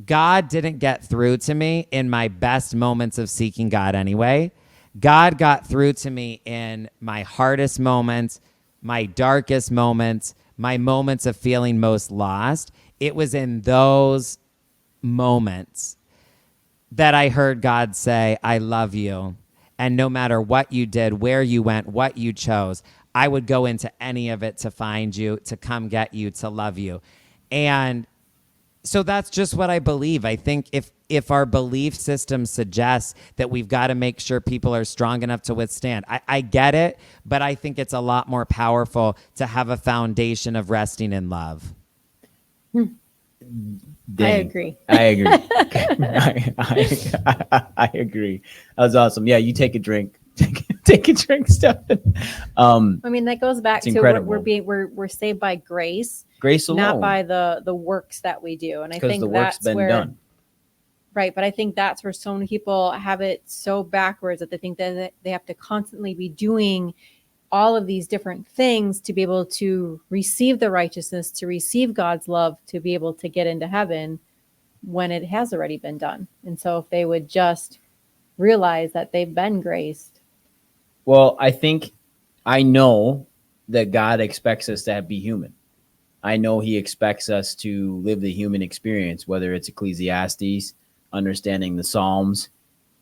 [SPEAKER 2] God didn't get through to me in my best moments of seeking God anyway. God got through to me in my hardest moments, my darkest moments, my moments of feeling most lost. It was in those moments that I heard God say, I love you. And no matter what you did, where you went, what you chose, I would go into any of it to find you, to come get you, to love you. And so that's just what I believe. I think if our belief system suggests that we've got to make sure people are strong enough to withstand, I get it, but I think it's a lot more powerful to have a foundation of resting in love.
[SPEAKER 1] Dang.
[SPEAKER 3] I agree.
[SPEAKER 1] I agree. I agree. That was awesome. Yeah, you take a drink. Take a drink, Stephen.
[SPEAKER 3] I mean, that goes back to
[SPEAKER 1] incredible.
[SPEAKER 3] we're saved by grace,
[SPEAKER 1] Grace alone,
[SPEAKER 3] not by the works that we do. And I think
[SPEAKER 1] the work's
[SPEAKER 3] that's
[SPEAKER 1] been
[SPEAKER 3] where
[SPEAKER 1] done.
[SPEAKER 3] Right, but I think that's where so many people have it so backwards that they think that they have to constantly be doing all of these different things to be able to receive the righteousness, to receive God's love, to be able to get into heaven when it has already been done. And so if they would just realize that they've been graced.
[SPEAKER 1] Well, I know that God expects us to be human. I know he expects us to live the human experience, whether it's Ecclesiastes, understanding the Psalms,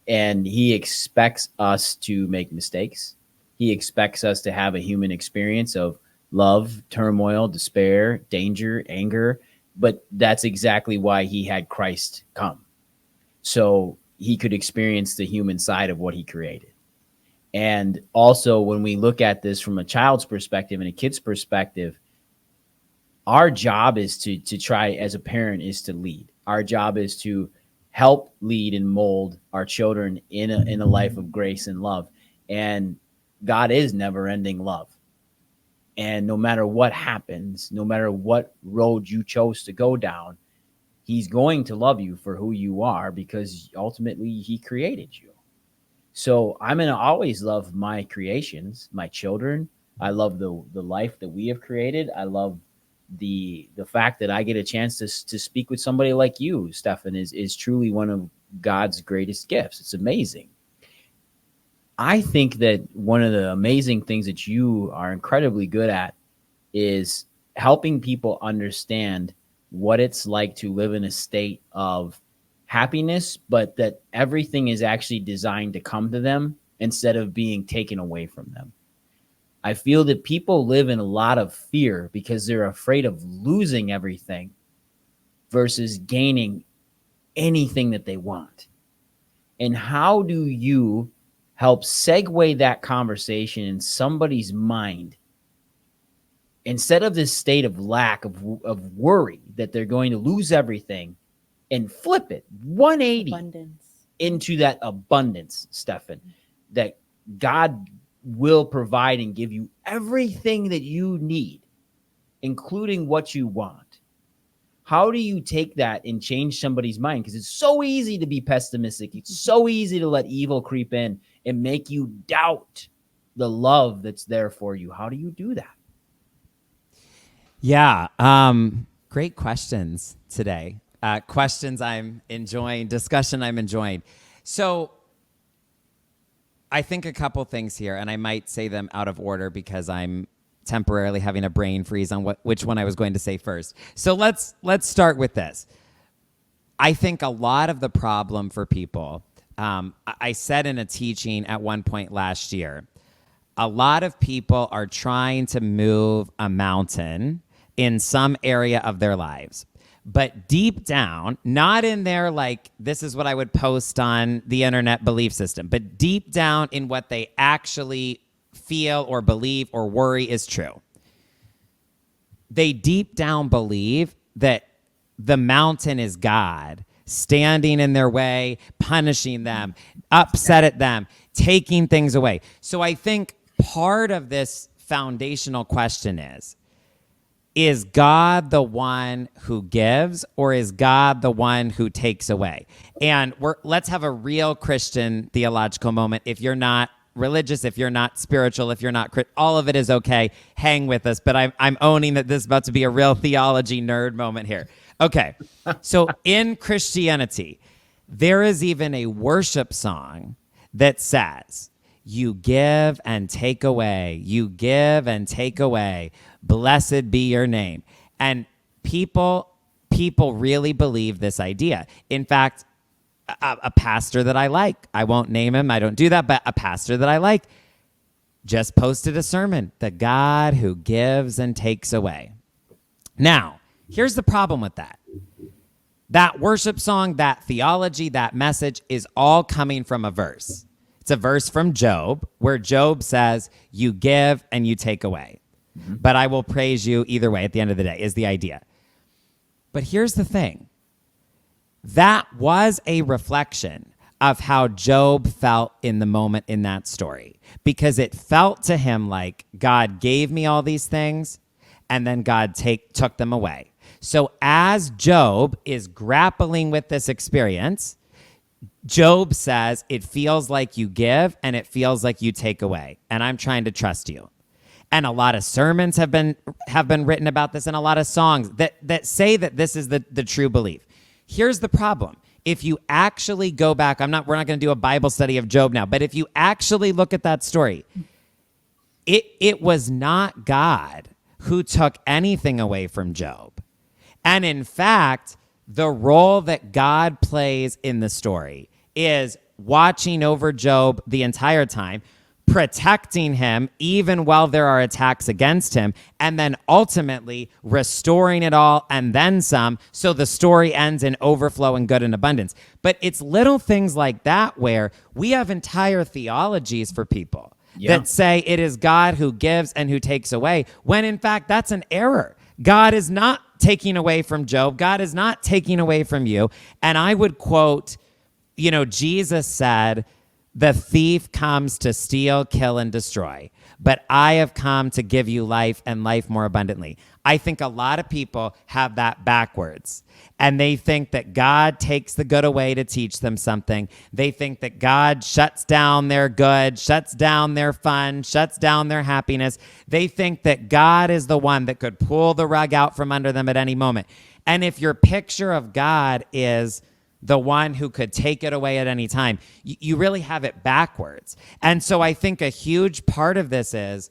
[SPEAKER 1] and he expects us to make mistakes. He expects us to have a human experience of love, turmoil, despair, danger, anger, but that's exactly why he had Christ come. So he could experience the human side of what he created. And also, when we look at this from a child's perspective and a kid's perspective, our job is to try, as a parent, is to lead. Our job is to help lead and mold our children in a life of grace and love. And God is never-ending love. And no matter what happens, no matter what road you chose to go down, he's going to love you for who you are, because ultimately he created you. So I'm going to always love my creations, my children. I love the life that we have created. I love the fact that I get a chance to speak with somebody like you, Stephen, is truly one of God's greatest gifts. It's amazing. I think that one of the amazing things that you are incredibly good at is helping people understand what it's like to live in a state of happiness, but that everything is actually designed to come to them instead of being taken away from them. I feel that people live in a lot of fear because they're afraid of losing everything versus gaining anything that they want. And how do you help segue that conversation in somebody's mind, instead of this state of lack of worry that they're going to lose everything, and flip it 180
[SPEAKER 3] Abundance.
[SPEAKER 1] into that abundance, Stephen, that God will provide and give you everything that you need, including what you want. How do you take that and change somebody's mind? Because it's so easy to be pessimistic. It's so easy to let evil creep in and make you doubt the love that's there for you? How do you do that?
[SPEAKER 2] Yeah. Great questions today. Questions I'm enjoying, discussion I'm enjoying. So I think a couple things here, and I might say them out of order because I'm temporarily having a brain freeze on which one I was going to say first. So let's start with this. I think a lot of the problem for people, I said in a teaching at one point last year, a lot of people are trying to move a mountain in some area of their lives. But deep down, not in their like, this is what I would post on the internet belief system, but deep down in what they actually feel or believe or worry is true. They deep down believe that the mountain is God standing in their way, punishing them, upset at them, taking things away. So I think part of this foundational question is God the one who gives, or is God the one who takes away? And let's have a real Christian theological moment. If you're not religious, if you're not spiritual, if you're not, all of it is okay. Hang with us. But I'm owning that this is about to be a real theology nerd moment here. Okay. So in Christianity, there is even a worship song that says, you give and take away. You give and take away. Blessed be your name. And people really believe this idea. In fact, a pastor that I like, I won't name him, I don't do that, but a pastor that I like just posted a sermon, the God who gives and takes away. Now, here's the problem with that. That worship song, that theology, that message is all coming from a verse. It's a verse from Job where Job says, you give and you take away. Mm-hmm. But I will praise you either way at the end of the day is the idea. But here's the thing. That was a reflection of how Job felt in the moment in that story, because it felt to him like God gave me all these things and then God took them away. So as Job is grappling with this experience, Job says, it feels like you give and it feels like you take away. And I'm trying to trust you. And a lot of sermons have been written about this, and a lot of songs that say that this is the true belief. Here's the problem. If you actually go back, we're not going to do a Bible study of Job now, but if you actually look at that story, it was not God who took anything away from Job. And in fact, the role that God plays in the story is watching over Job the entire time, protecting him even while there are attacks against him, and then ultimately restoring it all and then some, so the story ends in overflow and good and abundance. But it's little things like that where we have entire theologies for people that say it is God who gives and who takes away, when in fact that's an error. God is not taking away from Job. God is not taking away from you. And I would quote, Jesus said, the thief comes to steal, kill, and destroy, but I have come to give you life and life more abundantly. I think a lot of people have that backwards, and they think that God takes the good away to teach them something. They think that God shuts down their good, shuts down their fun, shuts down their happiness. They think that God is the one that could pull the rug out from under them at any moment. And if your picture of God is the one who could take it away at any time, you really have it backwards. And so I think a huge part of this is,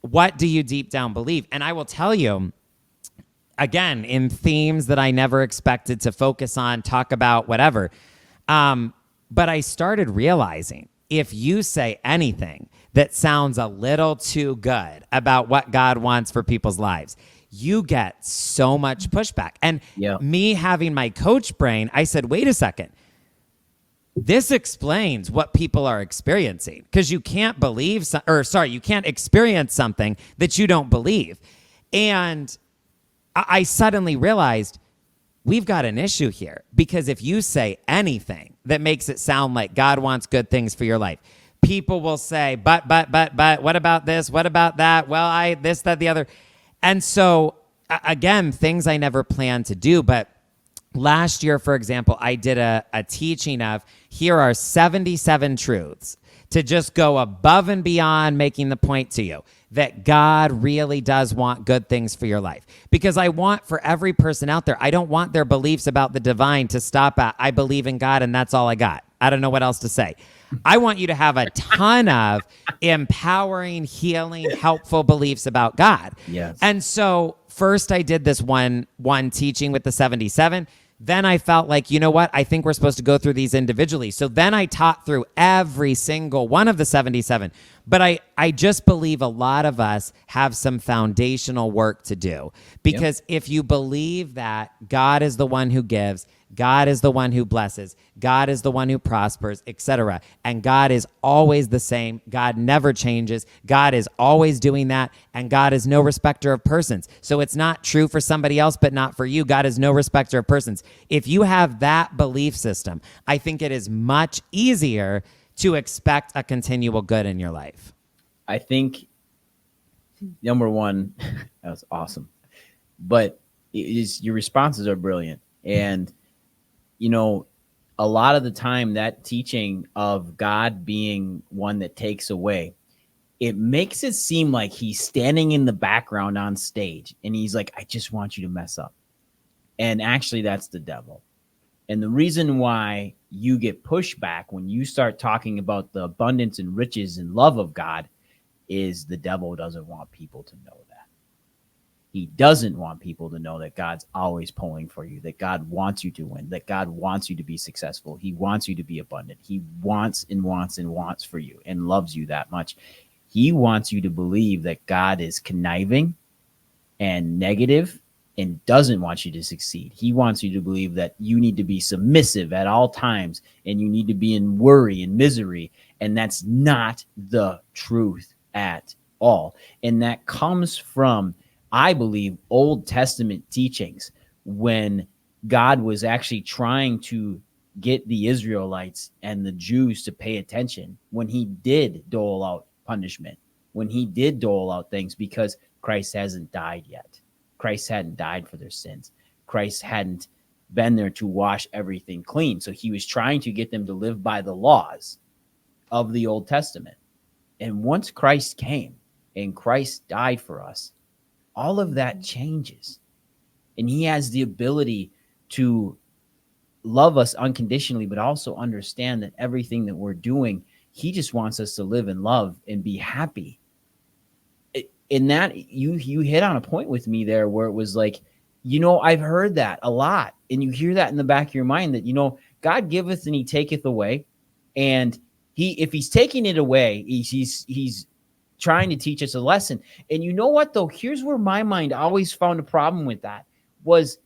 [SPEAKER 2] what do you deep down believe? And I will tell you, again, in themes that I never expected to focus on, talk about, whatever, but I started realizing if you say anything that sounds a little too good about what God wants for people's lives, you get so much pushback. And me having my coach brain, I said, wait a second. This explains what people are experiencing, because you can't you can't experience something that you don't believe. And I suddenly realized we've got an issue here, because if you say anything that makes it sound like God wants good things for your life, people will say, but, what about this? What about that? Well, this, that, the other. And so, again, things I never planned to do. But last year, for example, I did a teaching of, here are 77 truths to just go above and beyond making the point to you that God really does want good things for your life. Because I want for every person out there, I don't want their beliefs about the divine to stop at, I believe in God and that's all I got. I don't know what else to say. I want you to have a ton of empowering, healing, helpful beliefs about God.
[SPEAKER 1] Yes.
[SPEAKER 2] And so first I did this one teaching with the 77. Then I felt like, you know what? I think we're supposed to go through these individually. So then I taught through every single one of the 77. But I just believe a lot of us have some foundational work to do. Because if you believe that God is the one who gives, God is the one who blesses, God is the one who prospers, etc. And God is always the same. God never changes. God is always doing that. And God is no respecter of persons. So it's not true for somebody else, but not for you. God is no respecter of persons. If you have that belief system, I think it is much easier to expect a continual good in your life.
[SPEAKER 1] I think, number one, that was awesome. But your responses are brilliant. And you know, a lot of the time that teaching of God being one that takes away, it makes it seem like he's standing in the background on stage and he's like, I just want you to mess up. And actually that's the devil. And the reason why you get pushback when you start talking about the abundance and riches and love of God is the devil doesn't want people to know that. He doesn't want people to know that God's always pulling for you, that God wants you to win, that God wants you to be successful. He wants you to be abundant. He wants and wants and wants for you and loves you that much. He wants you to believe that God is conniving and negative and doesn't want you to succeed. He wants you to believe that you need to be submissive at all times and you need to be in worry and misery. And that's not the truth at all. And that comes from, I believe, Old Testament teachings when God was actually trying to get the Israelites and the Jews to pay attention when he did dole out punishment, when he did dole out things, because Christ hasn't died yet. Christ hadn't died for their sins. Christ hadn't been there to wash everything clean. So he was trying to get them to live by the laws of the Old Testament. And once Christ came and Christ died for us, all of that changes. And he has the ability to love us unconditionally, but also understand that everything that we're doing, he just wants us to live in love and be happy. In that, you hit on a point with me there where it was like, you know, I've heard that a lot. And you hear that in the back of your mind that, you know, God giveth and he taketh away. And if he's taking it away, he's trying to teach us a lesson. And you know what, though? Here's where my mind always found a problem with that was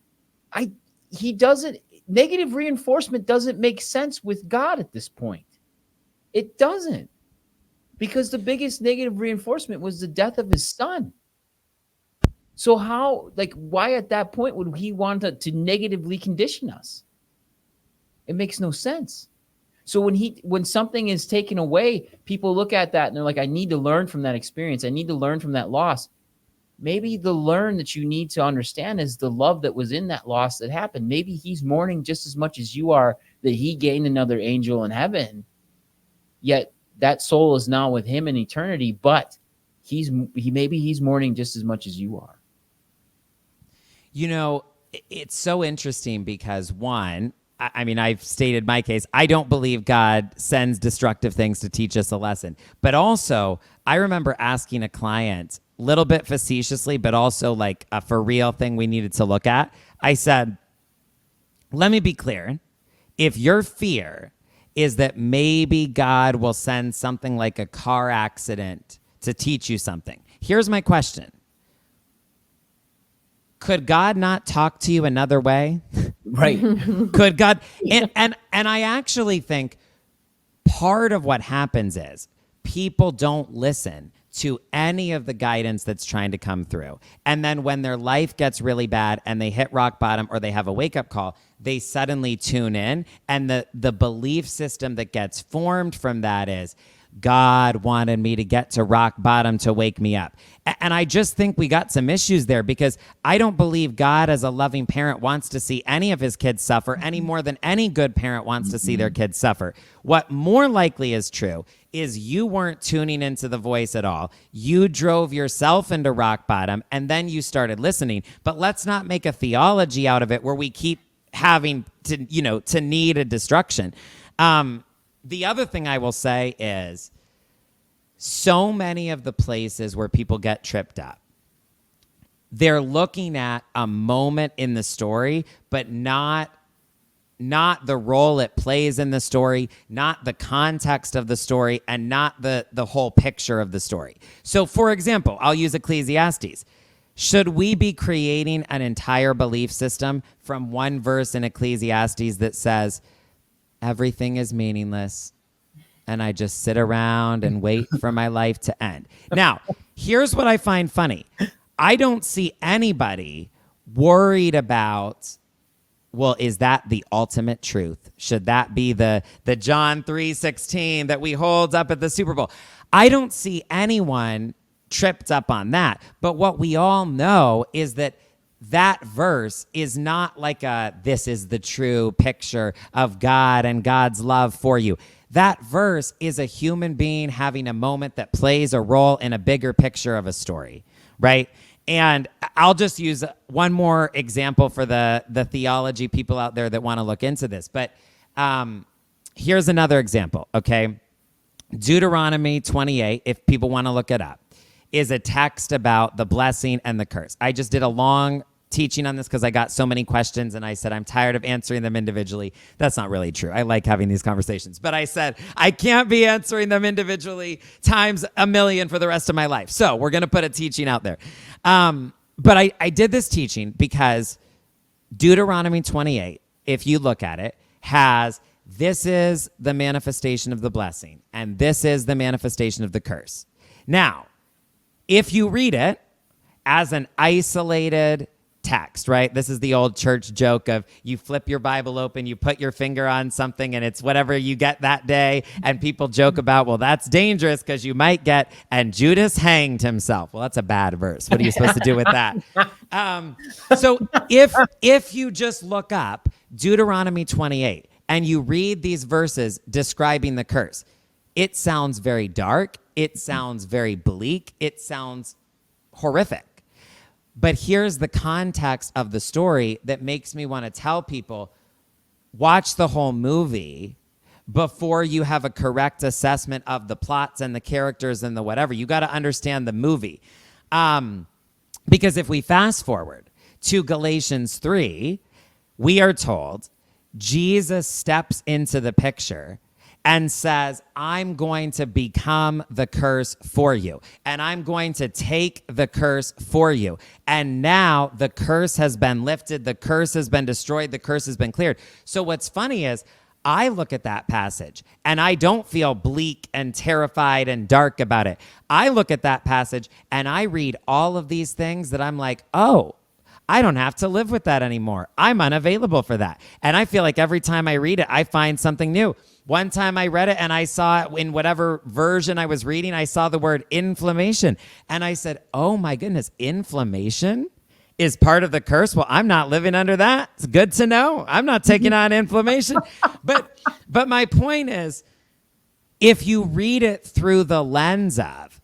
[SPEAKER 1] negative reinforcement doesn't make sense with God at this point. It doesn't. Because the biggest negative reinforcement was the death of his son. So why at that point would he want to negatively condition us? It makes no sense. So when something is taken away, people look at that and they're like, I need to learn from that experience. I need to learn from that loss. Maybe the learn that you need to understand is the love that was in that loss that happened. Maybe he's mourning just as much as you are that he gained another angel in heaven. Yet that soul is now with him in eternity, but maybe he's mourning just as much as you are.
[SPEAKER 2] You know, it's so interesting because one, I mean, I've stated my case. I don't believe God sends destructive things to teach us a lesson. But also, I remember asking a client, a little bit facetiously, but also like a for real thing we needed to look at. I said, let me be clear. If your fear is that maybe God will send something like a car accident to teach you something, here's my question. Could God not talk to you another way?
[SPEAKER 1] Right.
[SPEAKER 2] Could God? And I actually think part of what happens is people don't listen to any of the guidance that's trying to come through. And then when their life gets really bad and they hit rock bottom or they have a wake-up call, they suddenly tune in. And the belief system that gets formed from that is, God wanted me to get to rock bottom to wake me up. And I just think we got some issues there, because I don't believe God as a loving parent wants to see any of his kids suffer any more than any good parent wants to see their kids suffer. What more likely is true is you weren't tuning into the voice at all. You drove yourself into rock bottom, and then you started listening. But let's not make a theology out of it where we keep having to need a destruction. The other thing I will say is, so many of the places where people get tripped up, they're looking at a moment in the story, but not the role it plays in the story, not the context of the story, and not the whole picture of the story. So, for example, I'll use Ecclesiastes. Should we be creating an entire belief system from one verse in Ecclesiastes that says, everything is meaningless, and I just sit around and wait for my life to end? Now, here's what I find funny. I don't see anybody worried about, well, is that the ultimate truth? Should that be the John 3:16 that we hold up at the Super Bowl? I don't see anyone tripped up on that. But what we all know is that verse is not like this is the true picture of God and God's love for you. That verse is a human being having a moment that plays a role in a bigger picture of a story, right? And I'll just use one more example for the theology people out there that want to look into this. But here's another example, okay? Deuteronomy 28, if people want to look it up, is a text about the blessing and the curse. I just did a long teaching on this because I got so many questions, and I said I'm tired of answering them individually. That's not really true. I like having these conversations, but I said I can't be answering them individually times a million for the rest of my life. So we're going to put a teaching out there. But I did this teaching because Deuteronomy 28, if you look at it, has this is the manifestation of the blessing, and this is the manifestation of the curse. Now, if you read it as an isolated text, right? This is the old church joke of you flip your Bible open, you put your finger on something, and it's whatever you get that day. And people joke about, well, that's dangerous because you might get, and Judas hanged himself. Well, that's a bad verse. What are you supposed to do with that? So if you just look up Deuteronomy 28 and you read these verses describing the curse, it sounds very dark. It sounds very bleak. It sounds horrific. But here's the context of the story that makes me want to tell people, watch the whole movie before you have a correct assessment of the plots and the characters and the whatever. You got to understand the movie. Because if we fast forward to Galatians 3, we are told Jesus steps into the picture and says, I'm going to become the curse for you, and I'm going to take the curse for you. And now the curse has been lifted, the curse has been destroyed, the curse has been cleared. So what's funny is I look at that passage and I don't feel bleak and terrified and dark about it. I look at that passage and I read all of these things that I'm like, oh, I don't have to live with that anymore. I'm unavailable for that. And I feel like every time I read it, I find something new. One time I read it and I saw it in whatever version I was reading, I saw the word inflammation. And I said, oh my goodness, inflammation is part of the curse? Well, I'm not living under that. It's good to know. I'm not taking on inflammation. But my point is, if you read it through the lens of,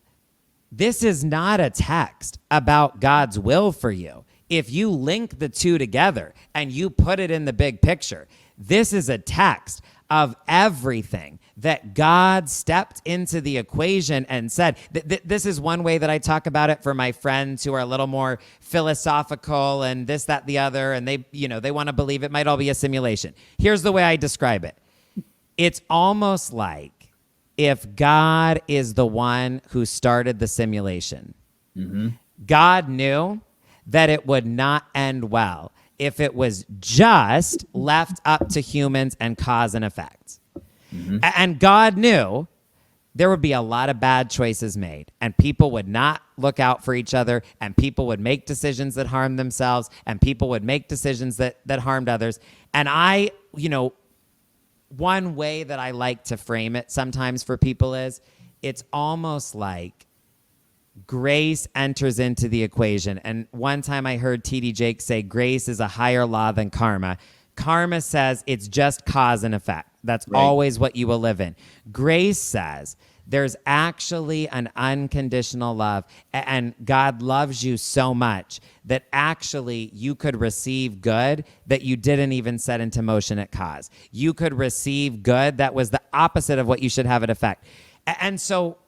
[SPEAKER 2] this is not a text about God's will for you. If you link the two together and you put it in the big picture, this is a text of everything that God stepped into the equation and said. This is one way that I talk about it for my friends who are a little more philosophical and this, that, the other, and they want to believe it might all be a simulation. Here's the way I describe it. It's almost like if God is the one who started the simulation. Mm-hmm. God knew that it would not end well if it was just left up to humans and cause and effect. Mm-hmm. And God knew there would be a lot of bad choices made, and people would not look out for each other, and people would make decisions that harmed themselves, and people would make decisions that harmed others. And one way that I like to frame it sometimes for people is, it's almost like grace enters into the equation. And one time I heard T.D. Jakes say grace is a higher law than karma. Karma says it's just cause and effect. That's
[SPEAKER 1] Right.
[SPEAKER 2] always what you will live in. Grace says there's actually an unconditional love, and God loves you so much that actually you could receive good that you didn't even set into motion at cause. You could receive good that was the opposite of what you should have at effect. And so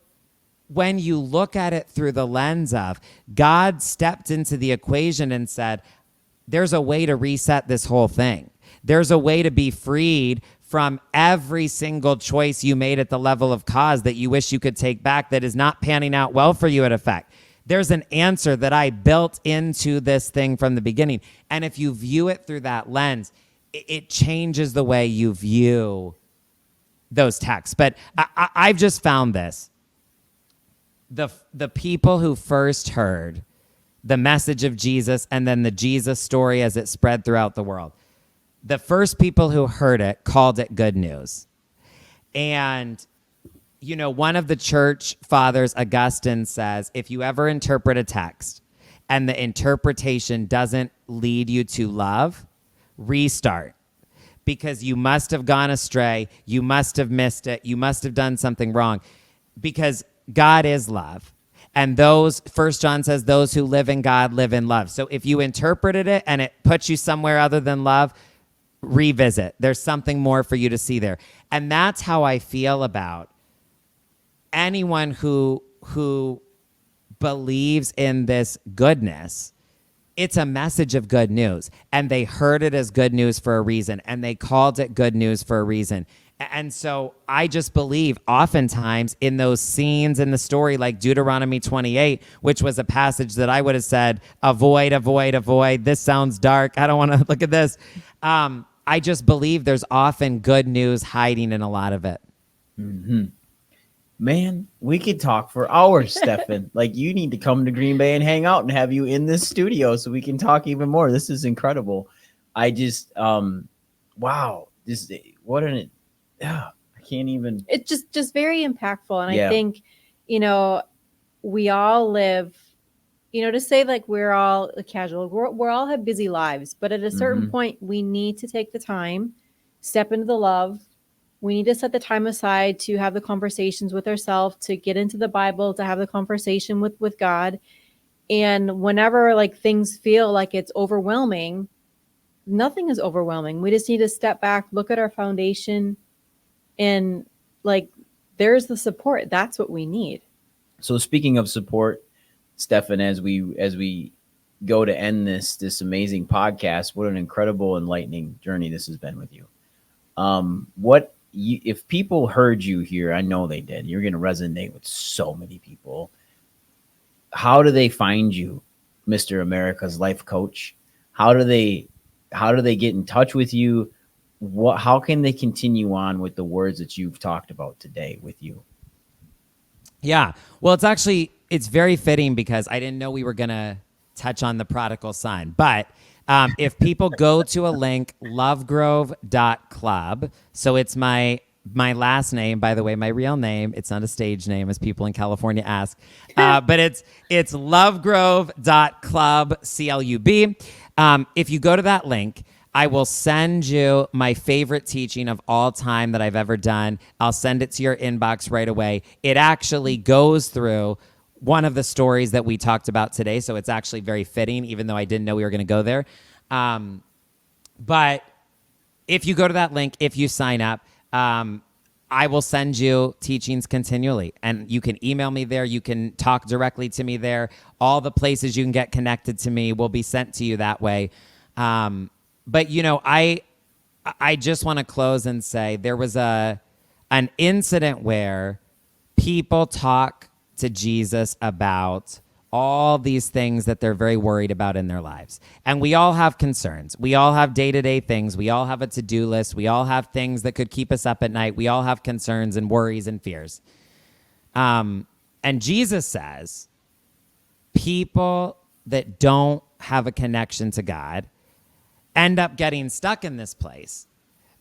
[SPEAKER 2] when you look at it through the lens of God stepped into the equation and said, there's a way to reset this whole thing. There's a way to be freed from every single choice you made at the level of cause that you wish you could take back that is not panning out well for you at effect. There's an answer that I built into this thing from the beginning. And if you view it through that lens, it changes the way you view those texts. But I've just found this. The people who first heard the message of Jesus and then the Jesus story as it spread throughout the world, the first people who heard it called it good news. And, you know, one of the church fathers, Augustine, says, if you ever interpret a text and the interpretation doesn't lead you to love, restart. Because you must have gone astray. You must have missed it. You must have done something wrong. Because God is love. And those, 1 John says, those who live in God live in love. So if you interpreted it and it puts you somewhere other than love, revisit. There's something more for you to see there. And that's how I feel about anyone who believes in this goodness. It's a message of good news. And they heard it as good news for a reason. And they called it good news for a reason. And so I just believe oftentimes in those scenes in the story, like Deuteronomy 28, which was a passage that I would have said, avoid, avoid, avoid. This sounds dark. I don't want to look at this. I just believe there's often good news hiding in a lot of it.
[SPEAKER 1] Mm-hmm. Man, we could talk for hours, Stefan. Like, you need to come to Green Bay and hang out and have you in this studio so we can talk even more. This is incredible. I just, wow. What an... Yeah, I can't even.
[SPEAKER 3] It's just very impactful. And
[SPEAKER 1] Yeah.
[SPEAKER 3] I think, you know, we all live, you know, to say like we're all casual, we're all have busy lives, but at a certain point, we need to take the time, step into the love. We need to set the time aside to have the conversations with ourselves, to get into the Bible, to have the conversation with God. And whenever like things feel like it's overwhelming, nothing is overwhelming. We just need to step back, look at our foundation, and like, there's the support. That's what we need.
[SPEAKER 1] So speaking of support, Stefan, as we go to end this amazing podcast, what an incredible, enlightening journey this has been with you. If people heard you here, I know they did. You're going to resonate with so many people. How do they find you, Mr. America's Life Coach? How do they get in touch with you? How can they continue on with the words that you've talked about today with you?
[SPEAKER 2] Yeah. Well, it's very fitting because I didn't know we were going to touch on the prodigal son. But if people go to a link, lovegrove.club, so it's my last name, by the way, my real name. It's not a stage name, as people in California ask. But it's lovegrove.club, CLUB. If you go to that link, I will send you my favorite teaching of all time that I've ever done. I'll send it to your inbox right away. It actually goes through one of the stories that we talked about today, so it's actually very fitting, even though I didn't know we were going to go there. But if you go to that link, if you sign up, I will send you teachings continually, and you can email me there. You can talk directly to me there. All the places you can get connected to me will be sent to you that way. But, you know, I just want to close and say there was an incident where people talk to Jesus about all these things that they're very worried about in their lives. And we all have concerns. We all have day-to-day things. We all have a to-do list. We all have things that could keep us up at night. We all have concerns and worries and fears. And Jesus says people that don't have a connection to God end up getting stuck in this place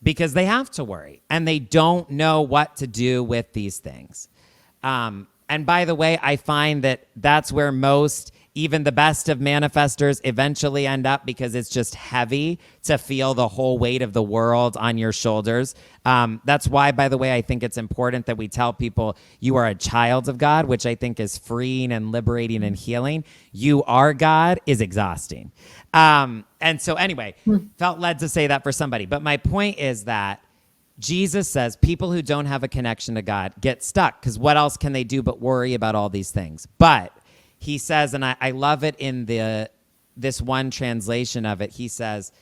[SPEAKER 2] because they have to worry and they don't know what to do with these things. And by the way, I find that that's where most, even the best of manifestors eventually end up, because it's just heavy to feel the whole weight of the world on your shoulders. That's why, by the way, I think it's important that we tell people you are a child of God, which I think is freeing and liberating and healing. You are God is exhausting. And so anyway, felt led to say that for somebody. But my point is that Jesus says people who don't have a connection to God get stuck, because what else can they do but worry about all these things? But he says, and I love it in this one translation of it, he says,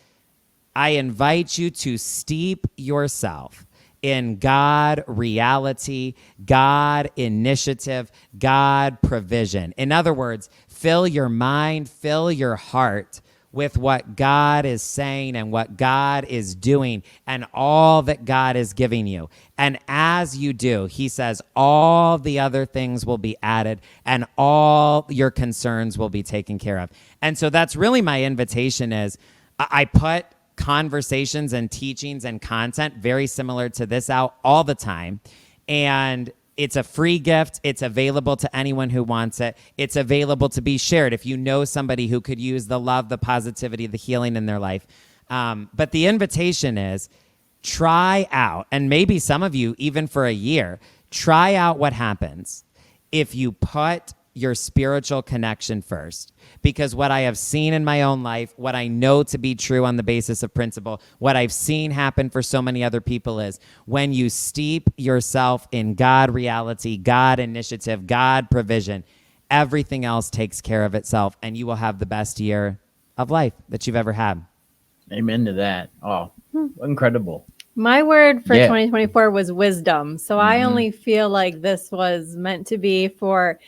[SPEAKER 2] I invite you to steep yourself in God reality, God initiative, God provision. In other words, fill your mind, fill your heart with what God is saying and what God is doing and all that God is giving you. And as you do, he says, all the other things will be added and all your concerns will be taken care of. And so that's really my invitation is I put conversations and teachings and content very similar to this out all the time. And it's a free gift. It's available to anyone who wants it. It's available to be shared if you know somebody who could use the love, the positivity, the healing in their life. But the invitation is try out, and maybe some of you, even for a year, try out what happens if you put your spiritual connection first. Because what I have seen in my own life, what I know to be true on the basis of principle, what I've seen happen for so many other people is when you steep yourself in God reality, God initiative, God provision, everything else takes care of itself, and you will have the best year of life that you've ever had.
[SPEAKER 1] Amen to that. Oh, incredible.
[SPEAKER 3] My word for
[SPEAKER 1] Yeah.
[SPEAKER 3] 2024 was wisdom. So I only feel like this was meant to be for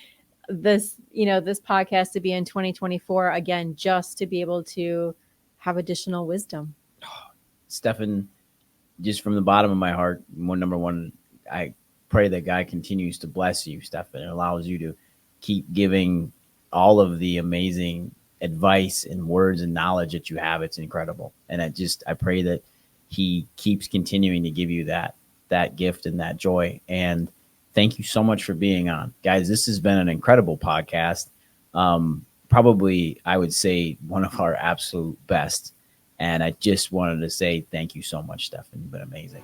[SPEAKER 3] this, this podcast to be in 2024 again, just to be able to have additional wisdom.
[SPEAKER 1] Stefan, just from the bottom of my heart, number one, I pray that God continues to bless you, Stefan, and allows you to keep giving all of the amazing advice and words and knowledge that you have. It's incredible. And I pray that he keeps continuing to give you that gift and that joy. And thank you so much for being on. Guys, this has been an incredible podcast. Probably, I would say, one of our absolute best. And I just wanted to say thank you so much, Stefan. You've been amazing.